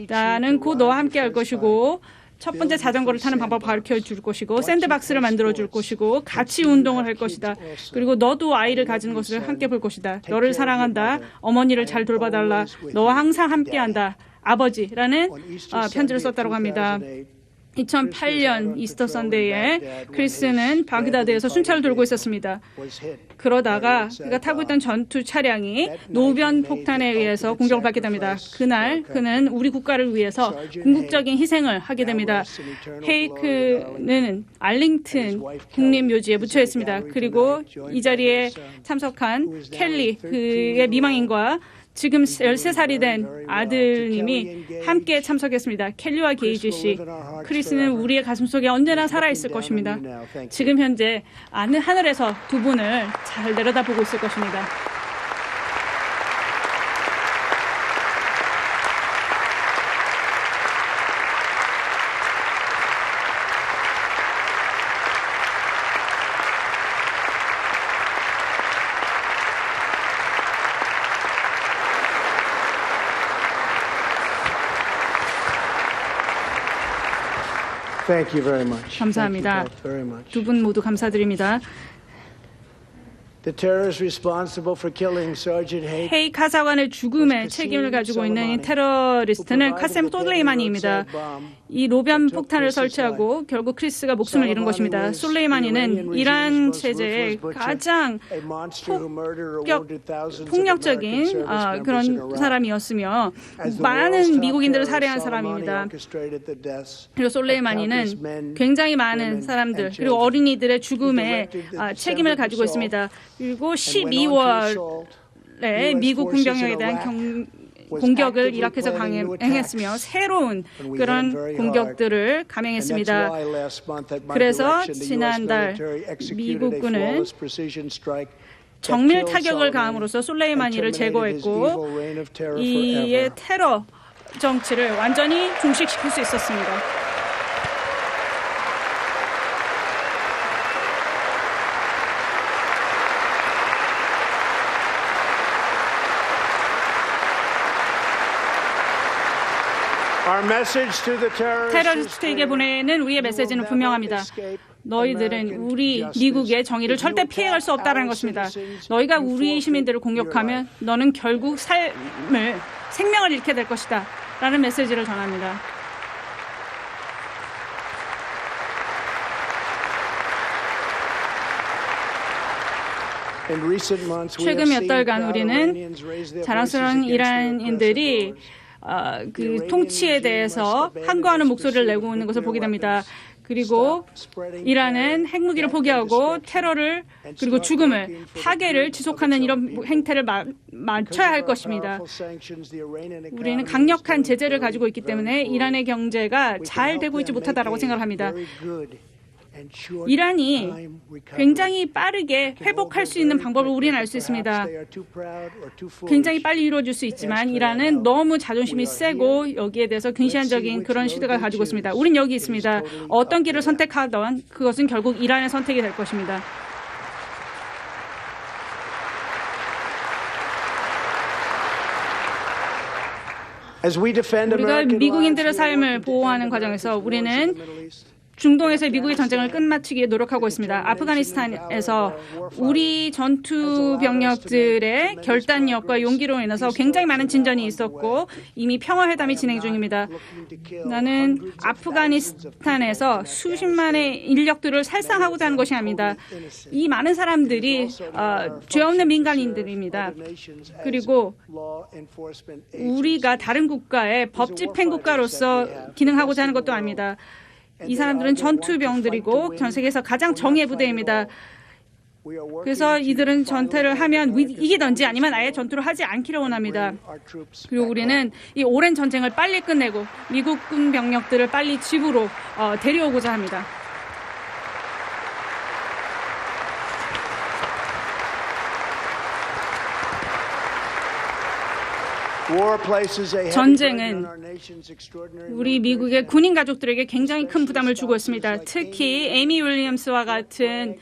나는 곧 너와 함께 할 것이고 첫 번째 자전거를 타는 방법을 가르쳐 줄 것이고 샌드박스를 만들어 줄 것이고 같이 운동을 할 것이다. 그리고 너도 아이를 가지는 것을 함께 볼 것이다. 너를 사랑한다. 어머니를 잘 돌봐달라. 너와 항상 함께한다. 아버지라는 편지를 썼다고 합니다. 2008년 이스터 선데이에 크리스는 바그다드에서 순찰을 돌고 있었습니다. 그러다가 그가 타고 있던 전투 차량이 노변 폭탄에 의해서 공격을 받게 됩니다. 그날 그는 우리 국가를 위해서 궁극적인 희생을 하게 됩니다. 헤이크는 알링튼 국립묘지에 묻혀 있습니다. 그리고 이 자리에 참석한 켈리 그의 미망인과 지금 13살이 된 아들님이 함께 참석했습니다. 켈리와 게이지 씨. 크리스는 우리의 가슴속에 언제나 살아있을 것입니다. 지금 현재 하늘에서 두 분을 잘 내려다보고 있을 것입니다. Thank you very much. 감사합니다. Thank you both very much. 두 분 모두 감사드립니다. The terrorist responsible for killing Sergeant Haig 헤이크 하사관의 죽음에 책임을 가지고 있는 이 테러리스트는 카셈 솔레이마니입니다. 이 로변 폭탄을 설치하고 결국 크리스가 목숨을 잃은 것입니다. 솔레이마니는 이란 체제의 가장 폭력적인 그런 사람이었으며 많은 미국인들을 살해한 사람입니다. 그리고 솔레이마니는 굉장히 많은 사람들 그리고 어린이들의 죽음에 책임을 가지고 있습니다. 그리고 12월에 미국 군병력에 대한 공격을 이라크에서 강행했으며 새로운 그런 공격들을 감행했습니다. 그래서 지난달 미국군은 정밀 타격을 가함으로써 솔레이마니를 제거했고 이의 테러 정치를 완전히 종식시킬 수 있었습니다. 테러리스트에게 보내는 우리의 메시지는 분명합니다. 너희들은 우리 미국의 정의를 절대 피해갈 수 없다는 것입니다. 너희가 우리 시민들을 공격하면 너는 결국 생명을 잃게 될 것이다. 라는 메시지를 전합니다. 최근 몇 달간 우리는 자랑스러운 이란인들이 그 통치에 대해서 항거하는 목소리를 내고 있는 것을 보게 됩니다. 그리고 이란은 핵무기를 포기하고 테러를 그리고 죽음을 파괴를 지속하는 이런 행태를 맞춰야 할 것입니다. 우리는 강력한 제재를 가지고 있기 때문에 이란의 경제가 잘 되고 있지 못하다라고 생각합니다. 이란이 굉장히 빠르게 회복할 수 있는 방법을 우리는 알 수 있습니다. 굉장히 빨리 이루어질 수 있지만 이란은 너무 자존심이 세고 여기에 대해서 근시안적인 그런 시대가 가지고 있습니다. 우린 여기 있습니다. 어떤 길을 선택하던 그것은 결국 이란의 선택이 될 것입니다. 우리가 미국인들의 삶을 보호하는 과정에서 우리는 중동에서 미국의 전쟁을 끝마치기에 노력하고 있습니다. 아프가니스탄에서 우리 전투 병력들의 결단력과 용기로 인해서 굉장히 많은 진전이 있었고 이미 평화회담이 진행 중입니다. 나는 아프가니스탄에서 수십만의 인력들을 살상하고자 하는 것이 아닙니다. 이 많은 사람들이 죄 없는 민간인들입니다. 그리고 우리가 다른 국가의 법 집행 국가로서 기능하고자 하는 것도 아닙니다. 이 사람들은 전투병들이고 전 세계에서 가장 정의의 부대입니다. 그래서 이들은 전투를 하면 이기든지 아니면 아예 전투를 하지 않기를 원합니다. 그리고 우리는 이 오랜 전쟁을 빨리 끝내고 미국군 병력들을 빨리 집으로 데려오고자 합니다. 전쟁은 우리 미국의 군인 가족들에게 굉장히 큰 부담을 주고 있습니다. 특히 에이미 윌리엄스와 같은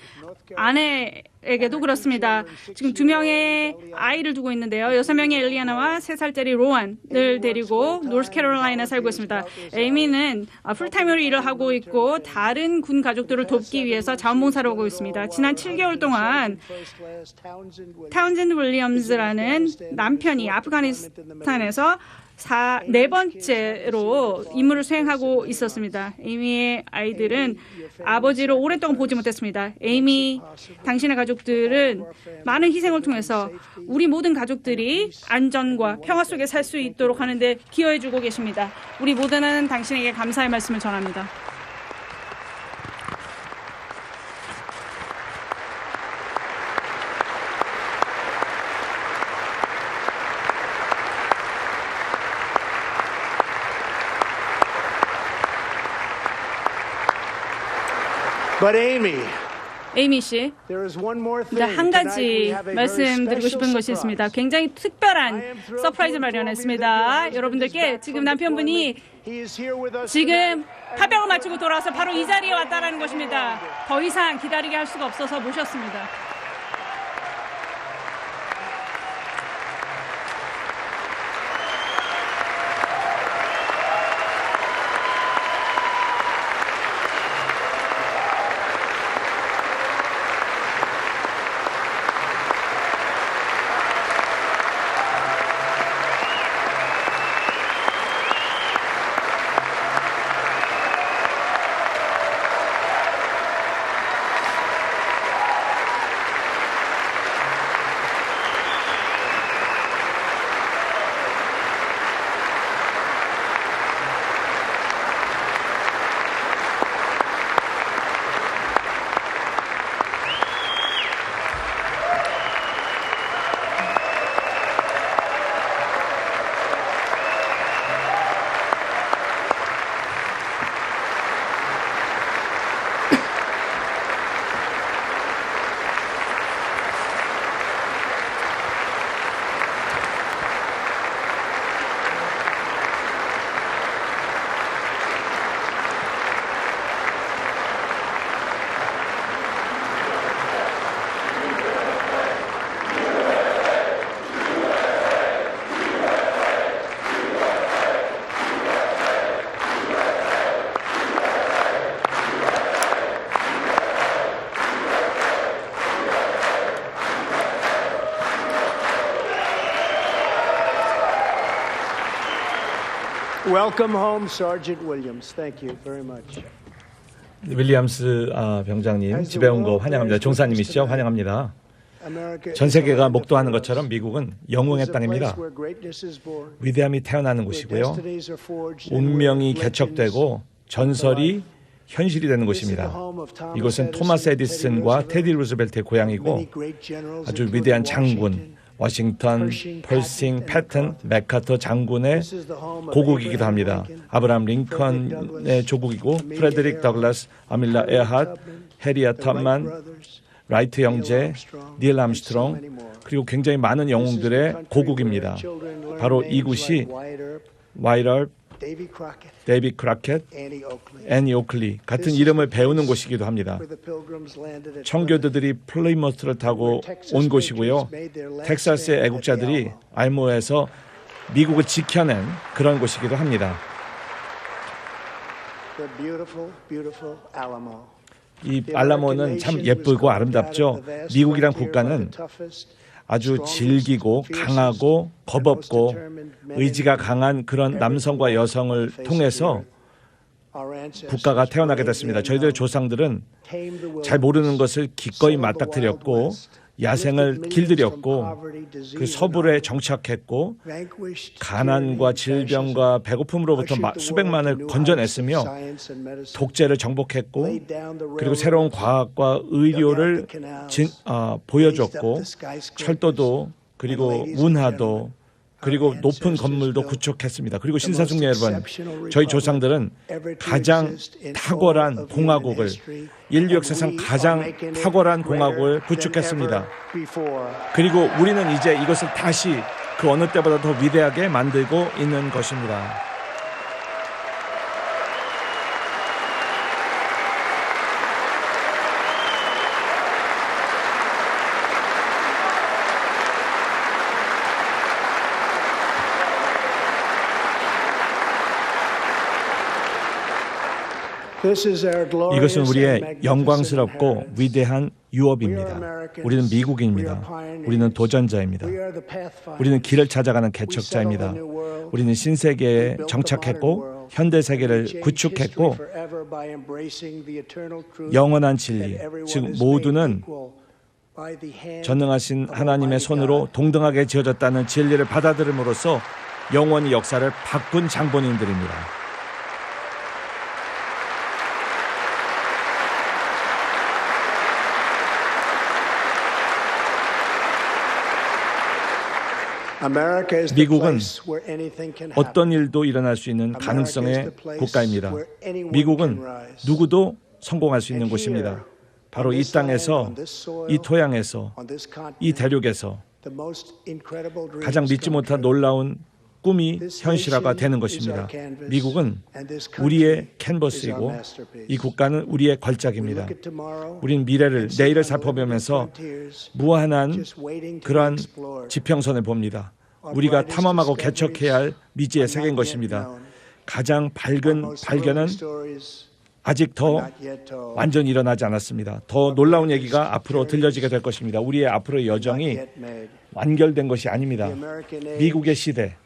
아내에게도 그렇습니다. 지금 2명의 아이를 두고 있는데요. 6명의 엘리아나와 3살짜리 로안을 데리고 노스캐롤라이나 살고 있습니다. 에이미는 풀타임으로 일을 하고 있고 다른 군 가족들을 돕기 위해서 자원봉사를 하고 있습니다. 지난 7개월 동안 타운젠드 윌리엄스라는 남편이 아프가니스탄에서 4번째로 임무를 수행하고 있었습니다. 에이미의 아이들은 아버지를 오랫동안 보지 못했습니다. 에이미, 당신의 가족들은 많은 희생을 통해서 우리 모든 가족들이 안전과 평화 속에 살 수 있도록 하는데 기여해주고 계십니다. 우리 모두는 당신에게 감사의 말씀을 전합니다. But Amy, 에이미 씨, there is one more thing. 한 가지 Tonight we have a very 말씀드리고 싶은 special 것이 있습니다. surprise. 굉장히 특별한 서프라이즈 마련했습니다. 여러분들께 지금 남편분이 He is here with us 지금 tonight. 파병을 마치고 돌아와서 바로 이 자리에 왔다라는 것입니다. 더 이상 기다리게 할 수가 없어서 모셨습니다. Welcome home, Sergeant Williams. Thank you very much. 윌리엄스 병장님 집에 온 거 환영합니다. 종사님이시죠? 환영합니다. 전 세계가 목도하는 것처럼 미국은 영웅의 땅입니다. 위대함이 태어나는 곳이고요. 운명이 개척되고 전설이 현실이 되는 곳입니다. 이곳은 토마스 에디슨과 테디 루즈벨트의 고향이고 아주 위대한 장군, 워싱턴, 펄싱, 패튼, 맥카터 장군의 고국이기도 합니다. 아브라함 링컨의 조국이고 프레드릭 더글라스, 아밀라 에어핫, 해리아 텀만, 라이트 형제, 닐 암스트롱, 그리고 굉장히 많은 영웅들의 고국입니다. 바로 이곳이 와이트 데이비 크라켓, 애니 오클리 같은 이름을 배우는 곳이기도 합니다. 청교도들이 플리머스를 타고 온 곳이고요. 텍사스의 애국자들이 알모에서 미국을 지켜낸 그런 곳이기도 합니다. 이 알라모는 참 예쁘고 아름답죠. 미국이란 국가는 아주 질기고 강하고 겁없고 의지가 강한 그런 남성과 여성을 통해서 국가가 태어나게 됐습니다. 저희들의 조상들은 잘 모르는 것을 기꺼이 맞닥뜨렸고 야생을 길들였고 그 서부에 정착했고 가난과 질병과 배고픔으로부터 수백만을 건져냈으며 독재를 정복했고 그리고 새로운 과학과 의료를 보여줬고 철도도 그리고 운하도 그리고 높은 건물도 구축했습니다. 그리고 신사숙녀 여러분, 저희 조상들은 가장 탁월한 공화국을, 인류 역사상 가장 탁월한 공화국을 구축했습니다. 그리고 우리는 이제 이것을 다시 그 어느 때보다 더 위대하게 만들고 있는 것입니다. 이것은 우리의 영광스럽고 위대한 유업입니다. 우리는 미국인입니다. 우리는 도전자입니다. 우리는 길을 찾아가는 개척자입니다. 우리는 신세계에 정착했고 현대 세계를 구축했고 영원한 진리, 즉 모두는 전능하신 하나님의 손으로 동등하게 지어졌다는 진리를 받아들임으로써 영원히 역사를 바꾼 장본인들입니다. 미국은 어떤 일도 일어날 수 있는 가능성의 국가입니다. 미국은 누구도 성공할 수 있는 곳입니다. 바로 이 땅에서, 이 토양에서, 이 대륙에서 가장 믿지 못한 놀라운 꿈이 현실화가 되는 것입니다. 미국은 우리의 캔버스이고 이 국가는 우리의 걸작입니다. 우리는 미래를, 내일을 살펴보면서 무한한 그러한 지평선을 봅니다. 우리가 탐험하고 개척해야 할 미지의 세계인 것입니다. 가장 밝은 발견은 아직 더 완전히 일어나지 않았습니다. 더 놀라운 얘기가 앞으로 들려지게 될 것입니다. 우리의 앞으로의 여정이 완결된 것이 아닙니다. 미국의 시대,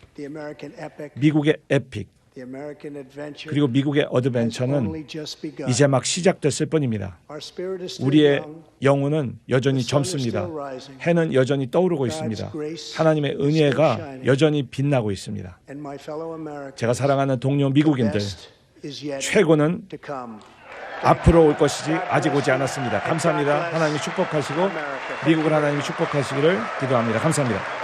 미국의 에픽, 그리고 미국의 어드벤처는 이제 막 시작됐을 뿐입니다. 우리의 영혼은 여전히 젊습니다. 해는 여전히 떠오르고 있습니다. 하나님의 은혜가 여전히 빛나고 있습니다. 제가 사랑하는 동료 미국인들, 최고는 앞으로 올 것이지 아직 오지 않았습니다. 감사합니다. 하나님이 축복하시고 미국을 하나님이 축복하시기를 기도합니다. 감사합니다.